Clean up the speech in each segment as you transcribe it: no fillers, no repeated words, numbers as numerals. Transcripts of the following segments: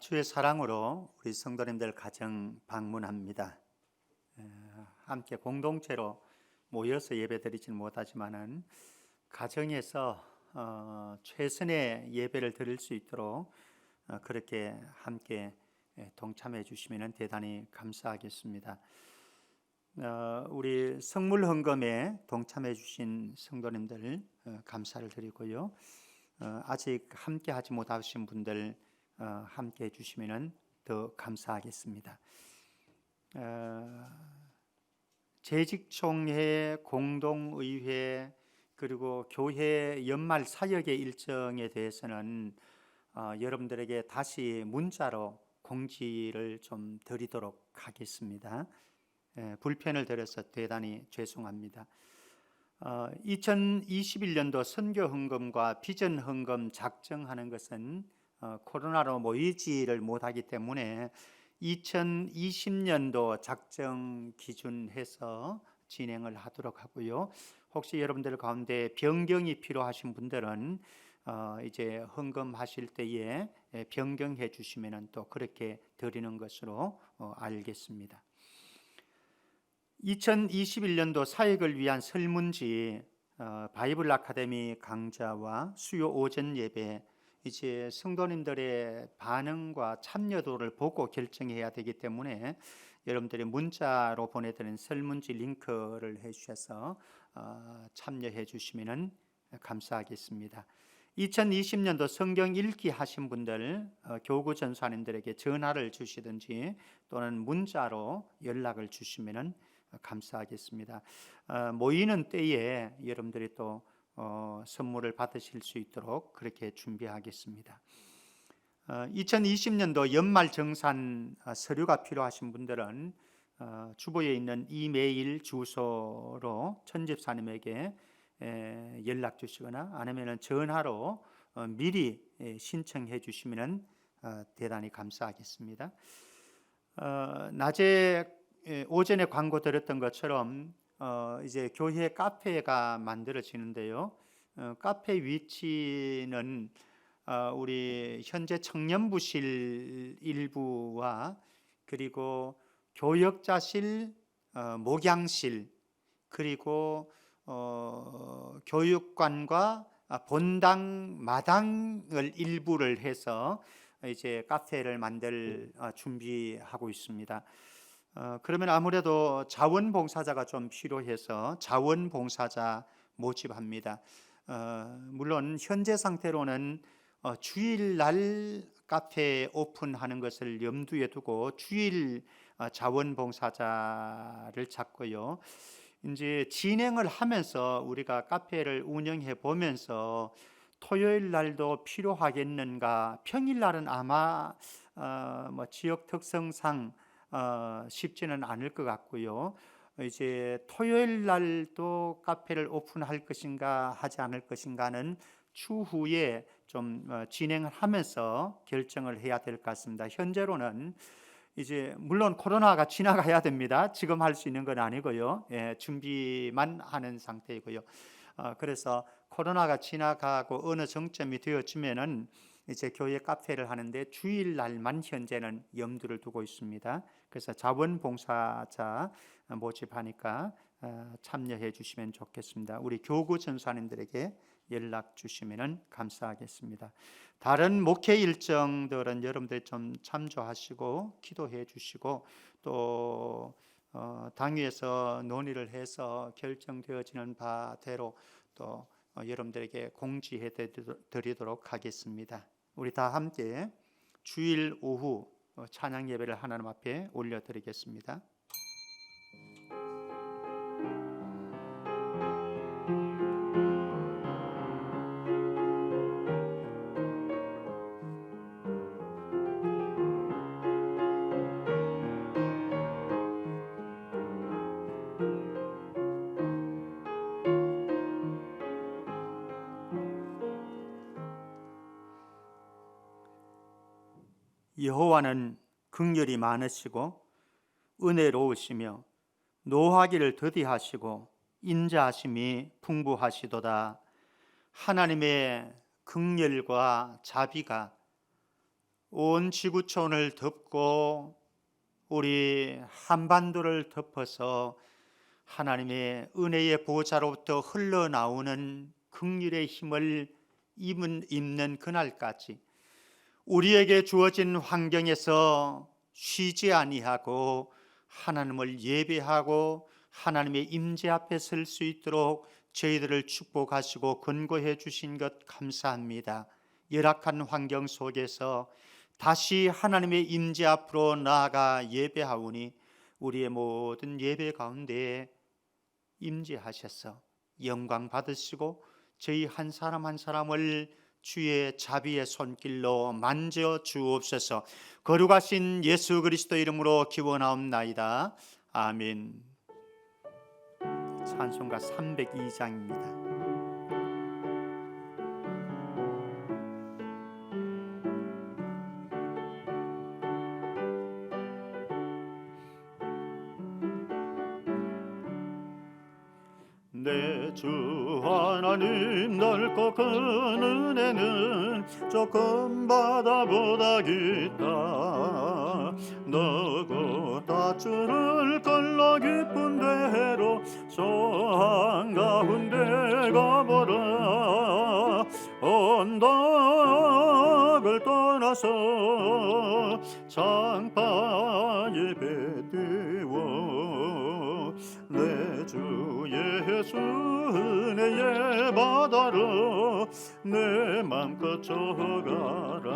주의 사랑으로 우리 성도님들 가정 방문합니다. 함께 공동체로 모여서 예배드리지는 못하지만은 가정에서 최선의 예배를 드릴 수 있도록 그렇게 함께 동참해 주시면 대단히 감사하겠습니다. 우리 성물 헌금에 동참해 주신 성도님들 감사를 드리고요. 아직 함께 하지 못하신 분들 함께 해주시면 더 감사하겠습니다. 재직총회, 공동의회 그리고 교회 연말 사역의 일정에 대해서는 여러분들에게 다시 문자로 공지를 좀 드리도록 하겠습니다. 불편을 드려서 대단히 죄송합니다. 2021년도 선교 헌금과 비전 헌금 작정하는 것은 코로나로 모이지를 못하기 때문에 2020년도 작정 기준해서 진행을 하도록 하고요. 혹시 여러분들 가운데 변경이 필요하신 분들은 이제 헌금하실 때에 변경해 주시면 또 그렇게 드리는 것으로 알겠습니다. 2021년도 사역을 위한 설문지 바이블 아카데미 강좌와 수요 오전 예배 이제 성도님들의 반응과 참여도를 보고 결정해야 되기 때문에 여러분들이 문자로 보내드린 설문지 링크를 해주셔서 참여해 주시면 감사하겠습니다. 2020년도 성경 읽기 하신 분들 교구 전사님들에게 전화를 주시든지 또는 문자로 연락을 주시면 감사하겠습니다. 모이는 때에 여러분들이 또 선물을 받으실 수 있도록 그렇게 준비하겠습니다. 2020년도 연말 정산 서류가 필요하신 분들은 주보에 있는 이메일 주소로 천집사님에게 연락 주시거나 아니면 전화로 미리 신청해 주시면 대단히 감사하겠습니다. 오전에 광고 드렸던 것처럼 이제 교회 카페가 만들어지는데요. 카페 위치는 우리 현재 청년부실 일부와 그리고 교역자실, 목양실 그리고 교육관과 본당 마당을 일부를 해서 이제 카페를 만들 준비하고 있습니다. 그러면 아무래도 자원봉사자가 좀 필요해서 자원봉사자 모집합니다. 물론 현재 상태로는 주일날 카페 오픈하는 것을 염두에 두고 주일 자원봉사자를 찾고요. 이제 진행을 하면서 우리가 카페를 운영해 보면서 토요일 날도 필요하겠는가? 평일 날은 아마 지역 특성상 쉽지는 않을 것 같고요. 이제 토요일 날도 카페를 오픈할 것인가 하지 않을 것인가는 추후에 좀 진행을 하면서 결정을 해야 될 것 같습니다. 현재로는 이제 물론 코로나가 지나가야 됩니다. 지금 할 수 있는 건 아니고요. 준비만 하는 상태이고요. 그래서 코로나가 지나가고 어느 정점이 되어지면은 이제 교회 카페를 하는데 주일날만 현재는 염두를 두고 있습니다. 그래서 자원봉사자 모집하니까 참여해 주시면 좋겠습니다. 우리 교구 전사님들에게 연락 주시면 감사하겠습니다. 다른 목회 일정들은 여러분들 좀 참조하시고 기도해 주시고 또 당위에서 논의를 해서 결정되어지는 바대로 또 여러분들에게 공지해 드리도록 하겠습니다. 우리 다 함께 주일 오후 찬양 예배를 하나님 앞에 올려드리겠습니다. 여호와는 긍휼이 많으시고 은혜로우시며 노하기를 더디하시고 인자하심이 풍부하시도다. 하나님의 긍휼과 자비가 온 지구촌을 덮고 우리 한반도를 덮어서 하나님의 은혜의 보좌로부터 흘러나오는 긍휼의 힘을 입는 그날까지 우리에게 주어진 환경에서 쉬지 아니하고 하나님을 예배하고 하나님의 임재 앞에 설 수 있도록 저희들을 축복하시고 권고해 주신 것 감사합니다. 열악한 환경 속에서 다시 하나님의 임재 앞으로 나아가 예배하오니 우리의 모든 예배 가운데 임재하셔서 영광 받으시고 저희 한 사람 한 사람을 주의 자비의 손길로 만져 주옵소서. 거룩하신 예수 그리스도 이름으로 기원하옵나이다. 아멘. 찬송가 302장입니다. 내 주 하나님 넓고 큰 은혜는 조금 바다보다 깊다. 너고 다주를 걸러 깊은 대로 저 한가운데 가보라. 언덕을 떠나서 장파 예배 드워 내 주 예수 은혜의 바다로 내 맘껏 져가라.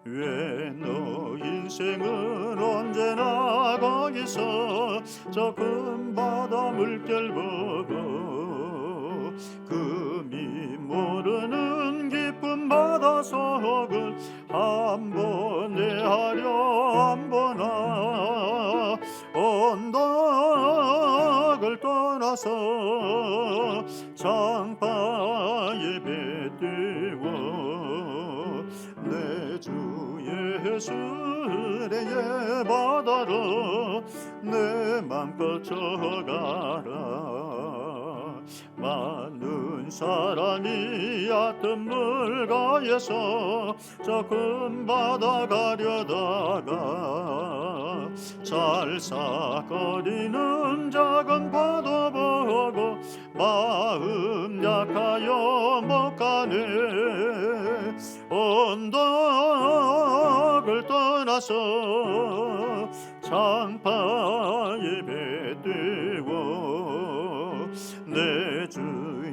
왜 너 인생은 언제나 거기서 저 큰 바다 물결 보고 금이 모르는 깊은 바다 속을 한번 내하려 한번아. 언덕을 떠나서 장파 예배 드워 내 주 예수 은혜의 바다로 내 맘껏 져가라. 많은 사람이 얕은 물가에서 저 큰 바다 가려다가 잘사거리는 작은 파도 보고 마음 약하여 못 가네. 언덕을 떠나서 장파 예배 드워 내 주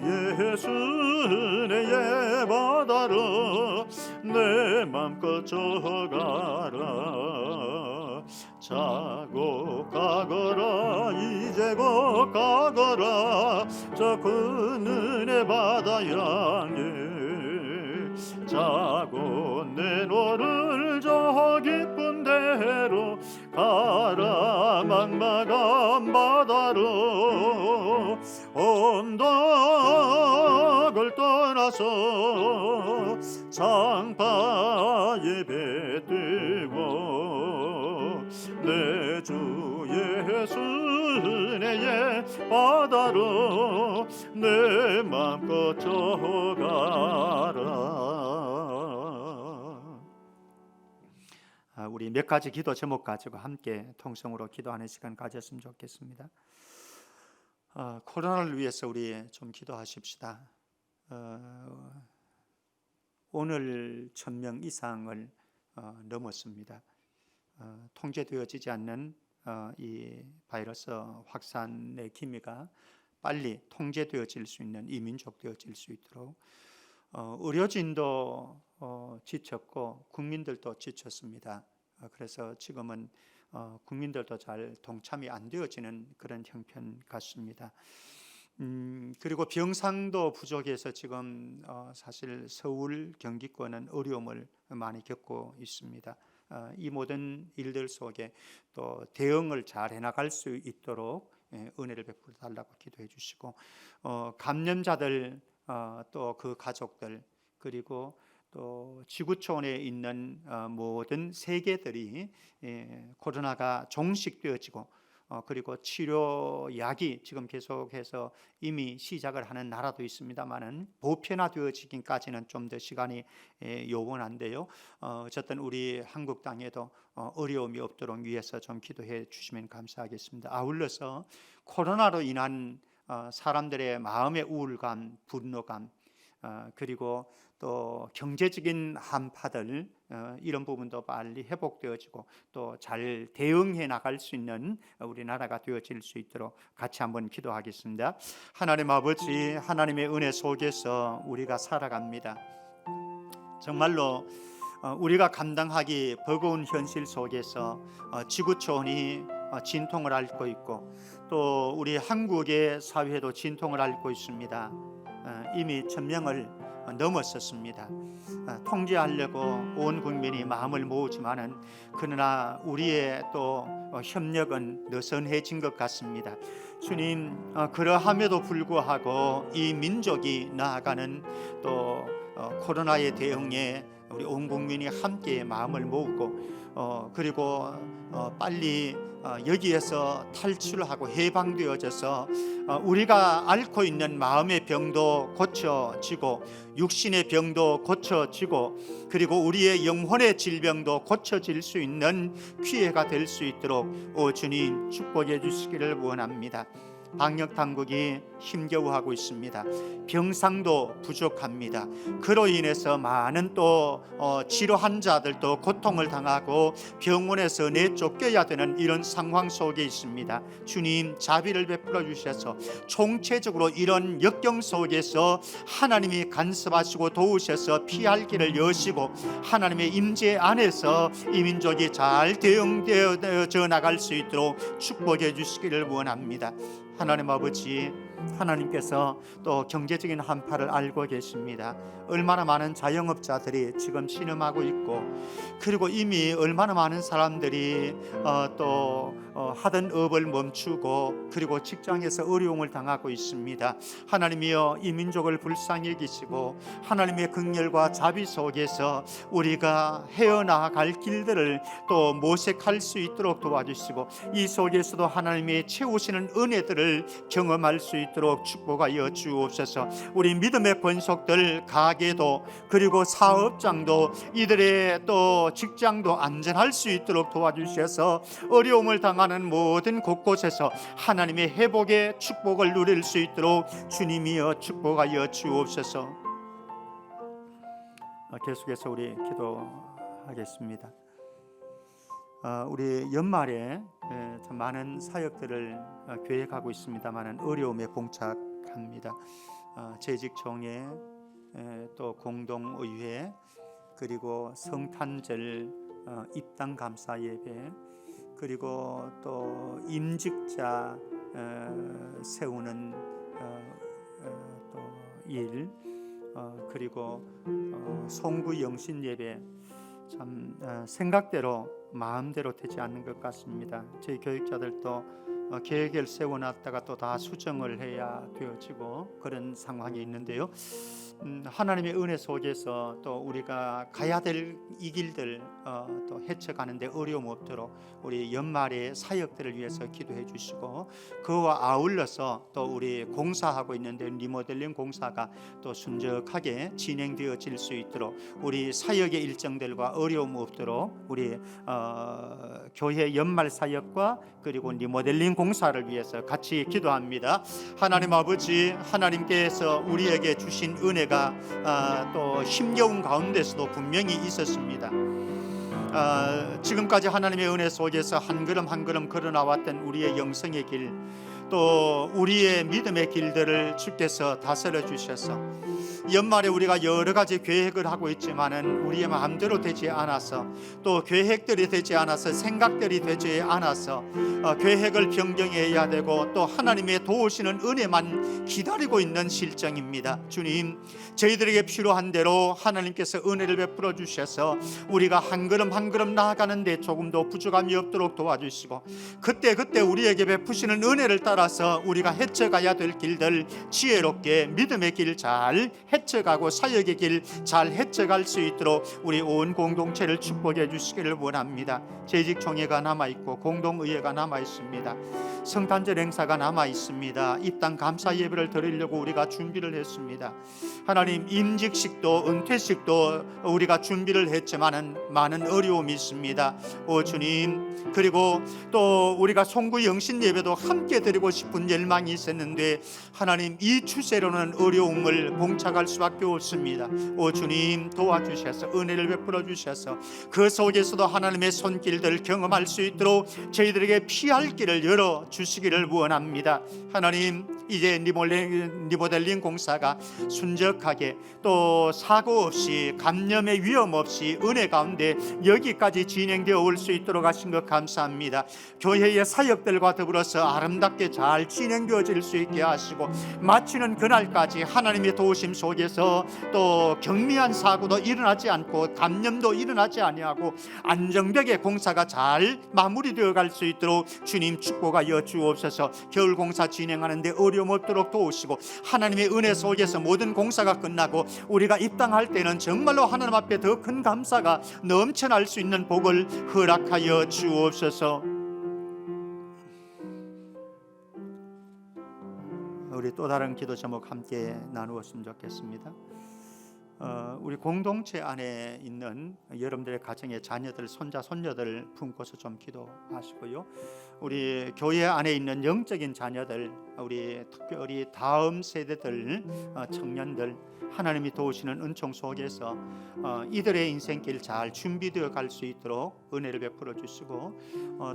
예수 은혜의 바다로 내 맘껏 져가라. 자고 가거라 이제 곧 가거라 저 큰 은혜 바다 향해. 자고 내 노를 저 깊은 데로 가라. 막막한 바다로 언덕을 떠나서 장파 예배 드워 내 주 예수 은혜의 바다로 내 맘껏 져가라. 우리 몇 가지 기도 제목 가지고 함께 통성으로 기도하는 시간 가졌으면 좋겠습니다. 코로나를 위해서 우리 좀 기도하십시다. 오늘 1000명 이상을 넘었습니다. 통제되어지지 않는 이 바이러스 확산의 기미가 빨리 통제되어질 수 있는 이민족되어질 수 있도록 의료진도 지쳤고 국민들도 지쳤습니다. 그래서 지금은 국민들도 잘 동참이 안 되어지는 그런 형편 같습니다. 그리고 병상도 부족해서 지금 사실 서울 경기권은 어려움을 많이 겪고 있습니다. 이 모든 일들 속에 또 대응을 잘 해나갈 수 있도록 은혜를 베풀어 달라고 기도해 주시고 감염자들 또 그 가족들 그리고 또 지구촌에 있는 모든 세계들이 코로나가 종식되어지고 그리고 치료약이 지금 계속해서 이미 시작을 하는 나라도 있습니다만은 보편화되어지기까지는 좀 더 시간이 요원한데요. 어쨌든 우리 한국 땅에도 어려움이 없도록 위해서 좀 기도해 주시면 감사하겠습니다. 아울러서 코로나로 인한 사람들의 마음의 우울감, 분노감, 그리고 또 경제적인 한파들, 이런 부분도 빨리 회복되어지고 또 잘 대응해 나갈 수 있는 우리나라가 되어질 수 있도록 같이 한번 기도하겠습니다. 하나님 아버지, 하나님의 은혜 속에서 우리가 살아갑니다. 정말로 우리가 감당하기 버거운 현실 속에서 지구촌이 진통을 앓고 있고 또 우리 한국의 사회도 진통을 앓고 있습니다. 이미 1000명을 넘었었습니다. 통제하려고 온 국민이 마음을 모으지만은 그러나 우리의 또 협력은 느슨해진 것 같습니다. 주님, 그러함에도 불구하고 이 민족이 나아가는 또 코로나의 대응에 우리 온 국민이 함께 마음을 모으고 그리고 빨리 여기에서 탈출하고 해방되어져서 우리가 앓고 있는 마음의 병도 고쳐지고 육신의 병도 고쳐지고 그리고 우리의 영혼의 질병도 고쳐질 수 있는 기회가 될 수 있도록 주님 축복해 주시기를 원합니다. 방역 당국이 힘겨워하고 있습니다. 병상도 부족합니다. 그로 인해서 많은 또 치료 환자들도 고통을 당하고 병원에서 내쫓겨야 되는 이런 상황 속에 있습니다. 주님 자비를 베풀어 주셔서 총체적으로 이런 역경 속에서 하나님이 간섭하시고 도우셔서 피할 길을 여시고 하나님의 임재 안에서 이 민족이 잘 대응되어져 나갈 수 있도록 축복해 주시기를 원합니다. 하나님 아버지, 하나님께서 또 경제적인 한파를 알고 계십니다. 얼마나 많은 자영업자들이 지금 신음하고 있고 그리고 이미 얼마나 많은 사람들이 또 하던 업을 멈추고 그리고 직장에서 어려움을 당하고 있습니다. 하나님이여 이 민족을 불쌍히 여기시고 하나님의 긍휼과 자비 속에서 우리가 헤어나갈 길들을 또 모색할 수 있도록 도와주시고 이 속에서도 하나님이 채우시는 은혜들을 경험할 수 있도록 축복하여 주옵소서. 우리 믿음의 권속들 가게도 그리고 사업장도 이들의 또 직장도 안전할 수 있도록 도와주셔서 어려움을 당하는 모든 곳곳에서 하나님의 회복의 축복을 누릴 수 있도록 주님이여 축복하여 주옵소서. 계속해서 우리 기도하겠습니다. 우리 연말에 참 많은 사역들을 계획하고 있습니다만 어려움에 봉착합니다. 재직총회, 또 공동의회, 그리고 성탄절 입당 감사 예배, 그리고 또 임직자 세우는 또 일, 그리고 송구 영신 예배, 참 생각대로 마음대로 되지 않는 것 같습니다. 저희 교육자들도 계획을 세워놨다가 또 다 수정을 해야 되어지고 그런 상황이 있는데요. 하나님의 은혜 속에서 또 우리가 가야 될 이 길들 또 헤쳐가는데 어려움 없도록 우리 연말의 사역들을 위해서 기도해 주시고 그와 아울러서 또 우리 공사하고 있는데 리모델링 공사가 또 순적하게 진행되어질 수 있도록 우리 사역의 일정들과 어려움 없도록 우리 교회 연말 사역과 그리고 리모델링 공사를 위해서 같이 기도합니다. 하나님 아버지, 하나님께서 우리에게 주신 은혜가 또 힘겨운 가운데서도 분명히 있었습니다. 지금까지 하나님의 은혜 속에서 한 걸음 한 걸음 걸어 나왔던 우리의 영성의 길, 또 우리의 믿음의 길들을 주께서 다스려 주셔서 연말에 우리가 여러 가지 계획을 하고 있지만은 우리의 마음대로 되지 않아서 또 계획들이 되지 않아서 생각들이 되지 않아서 계획을 변경해야 되고 또 하나님의 도우시는 은혜만 기다리고 있는 실정입니다. 주님, 저희들에게 필요한 대로 하나님께서 은혜를 베풀어 주셔서 우리가 한 걸음 한 걸음 나아가는데 조금도 부족함이 없도록 도와주시고 그때 우리에게 베푸시는 은혜를 따라서 우리가 헤쳐가야 될 길들 지혜롭게 믿음의 길 잘 헤쳐가고 사역의 길 잘 헤쳐갈 수 있도록 우리 온 공동체를 축복해 주시기를 원합니다. 재직총회가 남아있고 공동의회가 남아있습니다. 성탄절 행사가 남아있습니다. 이 땅 감사 예배를 드리려고 우리가 준비를 했습니다. 하나님, 임직식도 은퇴식도 우리가 준비를 했지만은 많은 어려움이 있습니다. 오 주님, 그리고 또 우리가 송구 영신 예배도 함께 드리고 싶은 열망이 있었는데 하나님, 이 추세로는 어려움을 봉착할 수밖에 없습니다. 오 주님, 도와주셔서 은혜를 베풀어 주셔서 그 속에서도 하나님의 손길들 경험할 수 있도록 저희들에게 피할 길을 열어 주시기를 원합니다. 하나님, 이제 리모델링 공사가 순적하게 또 사고 없이 감염의 위험 없이 은혜 가운데 여기까지 진행되어 올 수 있도록 하신 것 감사합니다. 교회의 사역들과 더불어서 아름답게 잘 진행되어질 수 있게 하시고 마치는 그날까지 하나님의 도우심 속에서 또 경미한 사고도 일어나지 않고 감염도 일어나지 아니하고 안정되게 공사가 잘 마무리되어 갈 수 있도록 주님 축복하여 주옵소서. 겨울 공사 진행하는데 어려움 없도록 도우시고 하나님의 은혜 속에서 모든 공사가 끝나고 우리가 입당할 때는 정말로 하나님 앞에 더 큰 감사가 넘쳐날 수 있는 복을 허락하여 주옵소서. 우리 또 다른 기도 제목 함께 나누었으면 좋겠습니다. 우리 공동체 안에 있는 여러분들의 가정의 자녀들, 손자, 손녀들 품고서 좀 기도하시고요. 우리 교회 안에 있는 영적인 자녀들, 우리 특별히 다음 세대들, 청년들, 하나님이 도우시는 은총 속에서 이들의 인생길 잘 준비되어 갈 수 있도록 은혜를 베풀어 주시고,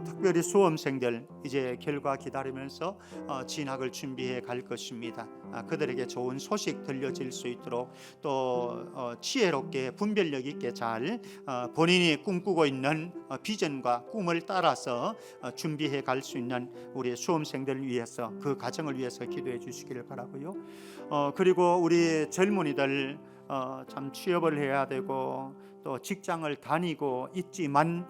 특별히 수험생들 이제 결과 기다리면서 진학을 준비해 갈 것입니다. 그들에게 좋은 소식 들려질 수 있도록 또 지혜롭게 분별력 있게 잘 본인이 꿈꾸고 있는 비전과 꿈을 따라서 준비해 갈 수 있는 우리 수험생들을 위해서, 그 가정을 위해서 기도해 주시기를 바라고요. 그리고 우리 젊은이들 참 취업을 해야 되고 또 직장을 다니고 있지만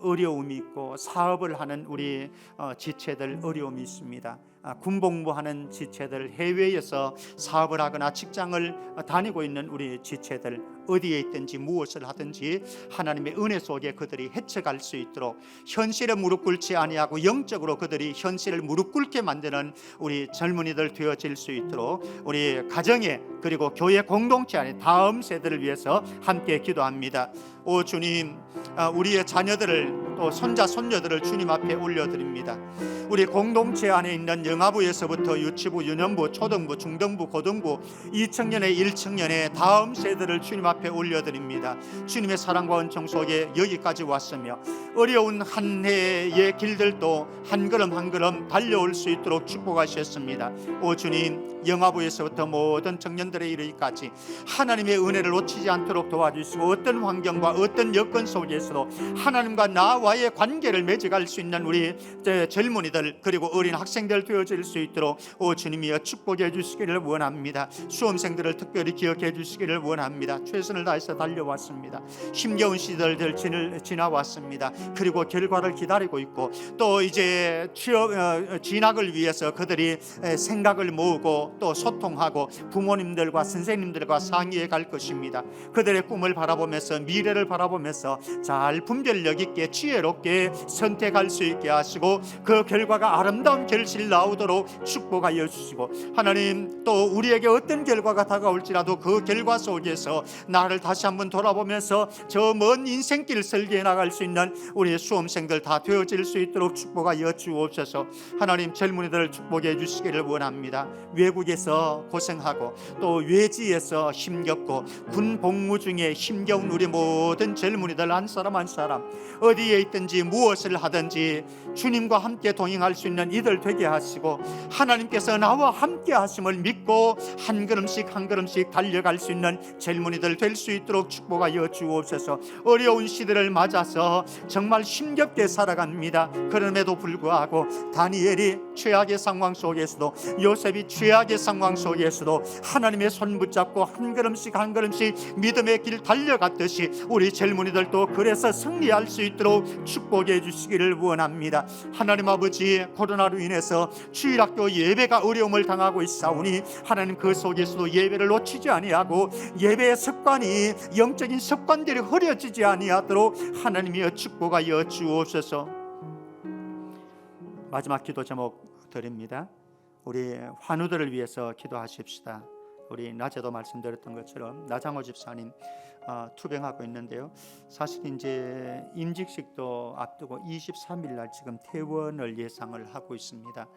어려움이 있고 사업을 하는 우리 지체들 어려움이 있습니다. 군복무하는 지체들, 해외에서 사업을 하거나 직장을 다니고 있는 우리 지체들, 어디에 있든지 무엇을 하든지 하나님의 은혜 속에 그들이 헤쳐갈 수 있도록 현실에 무릎 꿇지 아니하고 영적으로 그들이 현실을 무릎 꿇게 만드는 우리 젊은이들 되어질 수 있도록 우리 가정에 그리고 교회 공동체 안에 다음 세대를 위해서 함께 기도합니다. 오 주님, 우리의 자녀들을 또 손자 손녀들을 주님 앞에 올려드립니다. 우리 공동체 안에 있는 영아부에서부터 유치부, 유년부, 초등부, 중등부, 고등부, 2청년에 1청년에 다음 세대를 주님 앞에 올려드립니다. 주님의 사랑과 은총 속에 여기까지 왔으며 어려운 한 해의 길들도 한 걸음 한 걸음 달려올 수 있도록 축복하셨습니다. 오 주님, 영아부에서부터 모든 청년들의 이르기까지 하나님의 은혜를 놓치지 않도록 도와주시고 어떤 환경과 어떤 여건 속에서도 하나님과 나와의 관계를 맺어갈 수 있는 우리 젊은이들 그리고 어린 학생들 되어질 수 있도록 오 주님이여 축복해 주시기를 원합니다. 수험생들을 특별히 기억해 주시기를 원합니다. 최선을 다해서 달려왔습니다. 힘겨운 시절들 지나왔습니다. 그리고 결과를 기다리고 있고 또 이제 진학을 위해서 그들이 생각을 모으고 또 소통하고 부모님들과 선생님들과 상의해 갈 것입니다. 그들의 꿈을 바라보면서 미래를 바라보면서 잘 분별력 있게 지혜롭게 선택할 수 있게 하시고 그 결과가 아름다운 결실 나오도록 축복하여 주시고 하나님, 또 우리에게 어떤 결과가 다가올지라도 그 결과 속에서 나를 다시 한번 돌아보면서 저 먼 인생길 설계해 나갈 수 있는 우리 수험생들 다 되어질 수 있도록 축복하여 주옵소서. 하나님, 젊은이들을 축복해 주시기를 원합니다. 외국에서 고생하고 또 외지에서 힘겹고 군 복무 중에 힘겨운 우리 모든 젊은이들 한 사람 한 사람 어디에 있든지 무엇을 하든지 주님과 함께 동행할 수 있는 이들 되게 하시고 하나님께서 나와 함께 하심을 믿고 한 걸음씩 한 걸음씩 달려갈 수 있는 젊은이들 될 수 있도록 축복하여 주옵소서. 어려운 시대를 맞아서 정말 힘겹게 살아갑니다. 그럼에도 불구하고 다니엘이 최악의 상황 속에서도, 요셉이 최악의 상황 속에서도 하나님의 손 붙잡고 한 걸음씩 한 걸음씩 믿음의 길 달려갔듯이 우리 젊은이들도 그래서 승리할 수 있도록 축복해 주시기를 원합니다. 하나님 아버지, 코로나로 인해서 주일학교 예배가 어려움을 당하고 있사오니 하나님 그 속에서도 예배를 놓치지 아니하고 예배의 습관이, 영적인 습관들이 흐려지지 아니하도록 하나님이여 축복하여 주옵소서. 마지막 기도 제목 드립니다. 우리 환우들을 위해서 기도하십시다. 우리 낮에도 말씀드렸던 것처럼 나장호 집사님 투병하고 있는데요. 사실 이제 임직식도 앞두고 23일 날 지금 퇴원을 예상을 하고 있습니다.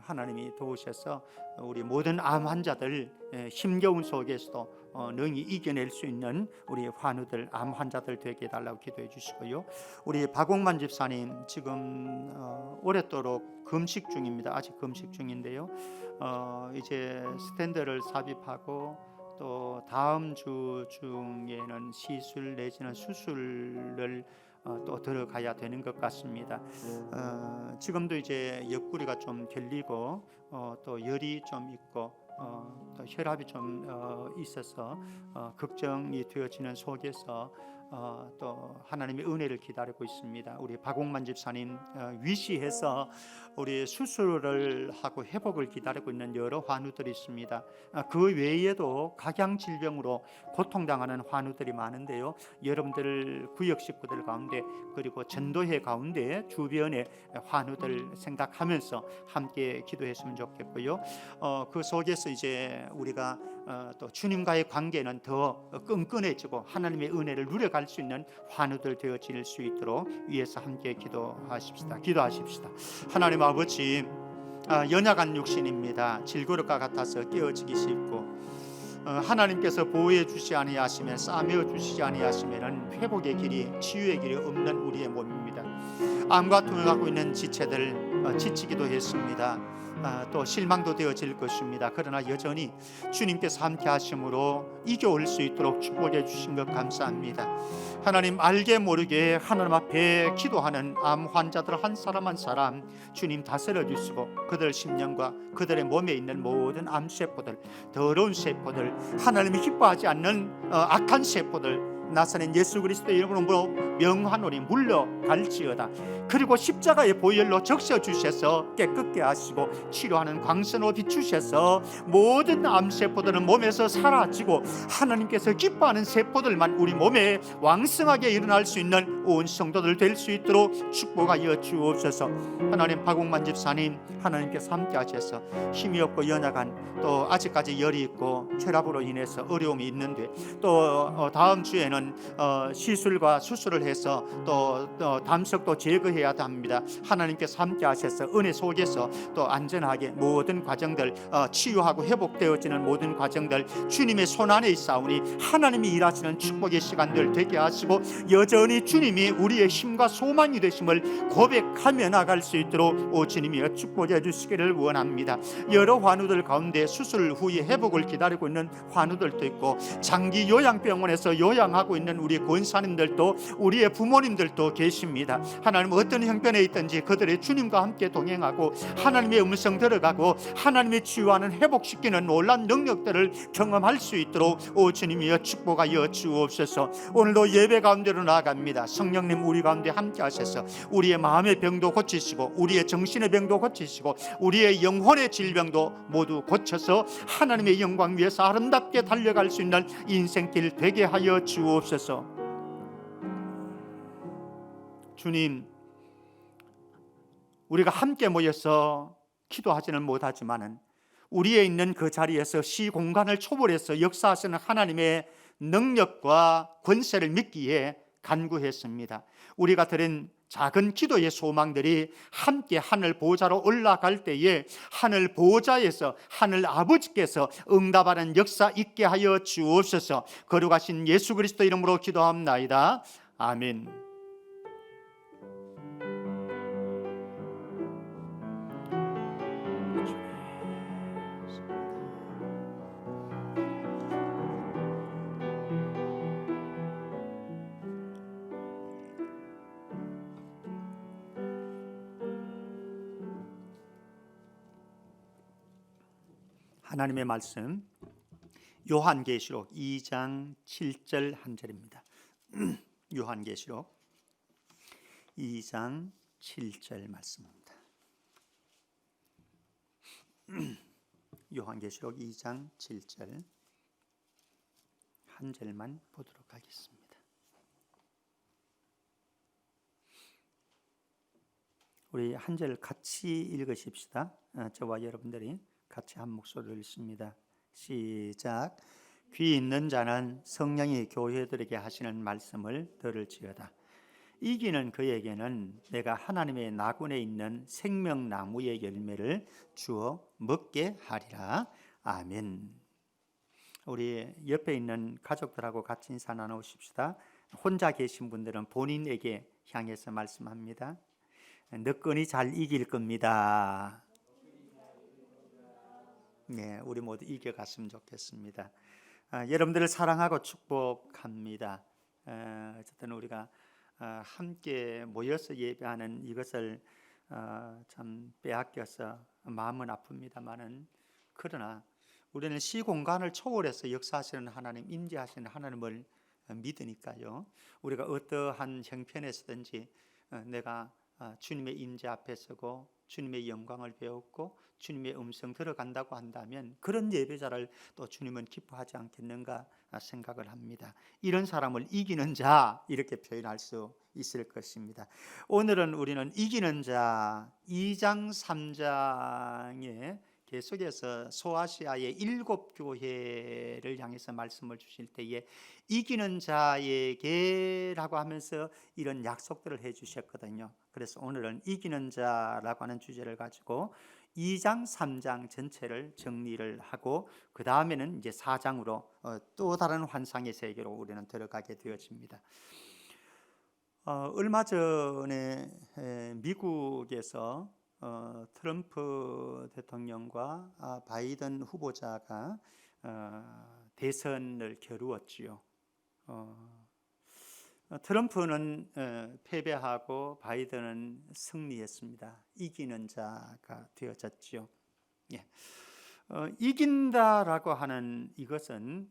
하나님이 도우셔서 우리 모든 암 환자들 힘겨운 속에서도 능히 이겨낼 수 있는 우리 환우들, 암 환자들 되게 해달라고 기도해 주시고요. 우리 박옥만 집사님 지금 오랫도록 금식 중입니다. 아직 금식 중인데요. 이제 스탠드를 삽입하고 또 다음 주 중에는 시술 내지는 수술을 또 들어가야 되는 것 같습니다. 지금도 이제 옆구리가 좀 결리고 또 열이 좀 있고 또 혈압이 좀 있어서 걱정이 되어지는 속에서 또 하나님의 은혜를 기다리고 있습니다. 우리 박옥만 집사님 위시해서 우리 수술을 하고 회복을 기다리고 있는 여러 환우들이 있습니다. 그 외에도 각양 질병으로 고통당하는 환우들이 많은데요. 여러분들 구역 식구들 가운데 그리고 전도회 가운데 주변의 환우들 생각하면서 함께 기도했으면 좋겠고요. 그 속에서 이제 우리가 또 주님과의 관계는 더 끈끈해지고 하나님의 은혜를 누려갈 수 있는 환우들 되어질 수 있도록 위해서 함께 기도하십시다. 하나님 아버지, 연약한 육신입니다. 질그릇과 같아서 깨어지기 쉽고 하나님께서 보호해 주시 아니하시면 싸매어 주시지 아니하시면 회복의 길이, 치유의 길이 없는 우리의 몸입니다. 암과 투명하고 있는 지체들 지치기도 했습니다. 또 실망도 되어질 것입니다. 그러나 여전히 주님께서 함께 하심으로 이겨올 수 있도록 축복해 주신 것 감사합니다. 하나님, 알게 모르게 하나님 앞에 기도하는 암 환자들 한 사람 한 사람 주님 다스려 주시고 그들 심령과 그들의 몸에 있는 모든 암세포들, 더러운 세포들, 하나님이 기뻐하지 않는 악한 세포들 나사렛 예수 그리스도의 이름으로 명하노니 물러갈지어다. 그리고 십자가의 보혈로 적셔 주셔서 깨끗게 하시고 치료하는 광선으로 비추셔서 모든 암세포들은 몸에서 사라지고 하나님께서 기뻐하는 세포들만 우리 몸에 왕성하게 일어날 수 있는 온 성도들 될 수 있도록 축복하여 주옵소서. 하나님, 박옥만 집사님 하나님께서 함께 하셔서 힘이 없고 연약한, 또 아직까지 열이 있고 혈압으로 인해서 어려움이 있는데 또 다음 주에는 시술과 수술을 해서 또 담석도 제거해야 합니다. 하나님께서 함께 하셔서 은혜 속에서 또 안전하게 모든 과정들 치유하고 회복되어지는 모든 과정들 주님의 손안에 있사오니 하나님이 일하시는 축복의 시간들 되게 하시고 여전히 주님이 우리의 힘과 소망이 되심을 고백하며 나갈 수 있도록 오 주님이여 축복해 주시기를 원합니다. 여러 환우들 가운데 수술 후에 회복을 기다리고 있는 환우들도 있고 장기 요양병원에서 요양하고 있는 우리 권사님들도 우리의 부모님들도 계십니다. 하나님, 어떤 형편에 있든지 그들의 주님과 함께 동행하고 하나님의 음성 들어가고 하나님의 치유하는 회복시키는 놀라운 능력들을 경험할 수 있도록 오 주님이여 축복하여 주옵소서. 오늘도 예배 가운데로 나아갑니다. 성령님 우리 가운데 함께 하셔서 우리의 마음의 병도 고치시고 우리의 정신의 병도 고치시고 우리의 영혼의 질병도 모두 고쳐서 하나님의 영광 위에서 아름답게 달려갈 수 있는 인생길 되게 하여 주옵소서. 주님, 우리가 함께 모여서 기도하지는 못하지만은 우리에 있는 그 자리에서 시공간을 초월해서 역사하시는 하나님의 능력과 권세를 믿기에 간구했습니다. 우리가 드린 작은 기도의 소망들이 함께 하늘 보좌로 올라갈 때에 하늘 보좌에서 하늘 아버지께서 응답하는 역사 있게 하여 주옵소서. 거룩하신 예수 그리스도 이름으로 기도합나이다. 아멘. 하나님의 말씀 요한계시록 2장 7절 한 절입니다. 요한계시록 2장 7절 말씀입니다. 요한계시록 2장 7절 한 절만 보도록 하겠습니다. 우리 한 절 같이 읽으십시다. 저와 여러분들이 같이 한 목소리로 읽습니다. 시작. 귀 있는 자는 성령이 교회들에게 하시는 말씀을 들을지어다. 이기는 그에게는 내가 하나님의 나군에 있는 생명나무의 열매를 주어 먹게 하리라. 아멘. 우리 옆에 있는 가족들하고 같이 인사 나누십시다. 혼자 계신 분들은 본인에게 향해서 말씀합니다. 너끈히 잘 이길 겁니다. 네, 우리 모두 이겨갔으면 좋겠습니다. 여러분들을 사랑하고 축복합니다. 어쨌든 우리가 함께 모여서 예배하는 이것을 참 빼앗겨서 마음은 아픕니다만은, 그러나 우리는 시공간을 초월해서 역사하시는 하나님, 임재하시는 하나님을 믿으니까요, 우리가 어떠한 형편에서든지 내가 주님의 임재 앞에 서고 주님의 영광을 배웠고 주님의 음성 들어간다고 한다면 그런 예배자를 또 주님은 기뻐하지 않겠는가 생각을 합니다. 이런 사람을 이기는 자, 이렇게 표현할 수 있을 것입니다. 오늘은 우리는 이기는 자 2장 3장에 계속해서 소아시아의 7교회를 향해서 말씀을 주실 때에 이기는 자에게라고 하면서 이런 약속들을 해주셨거든요. 그래서 오늘은 이기는 자라고 하는 주제를 가지고 2장 3장 전체를 정리를 하고 그 다음에는 이제 4장으로 또 다른 환상의 세계로 우리는 들어가게 되어집니다. 얼마 전에 미국에서 트럼프 대통령과 바이든 후보자가 대선을 겨루었지요. 트럼프는 패배하고 바이든은 승리했습니다. 이기는 자가 되어졌지요. 예. 이긴다라고 하는 이것은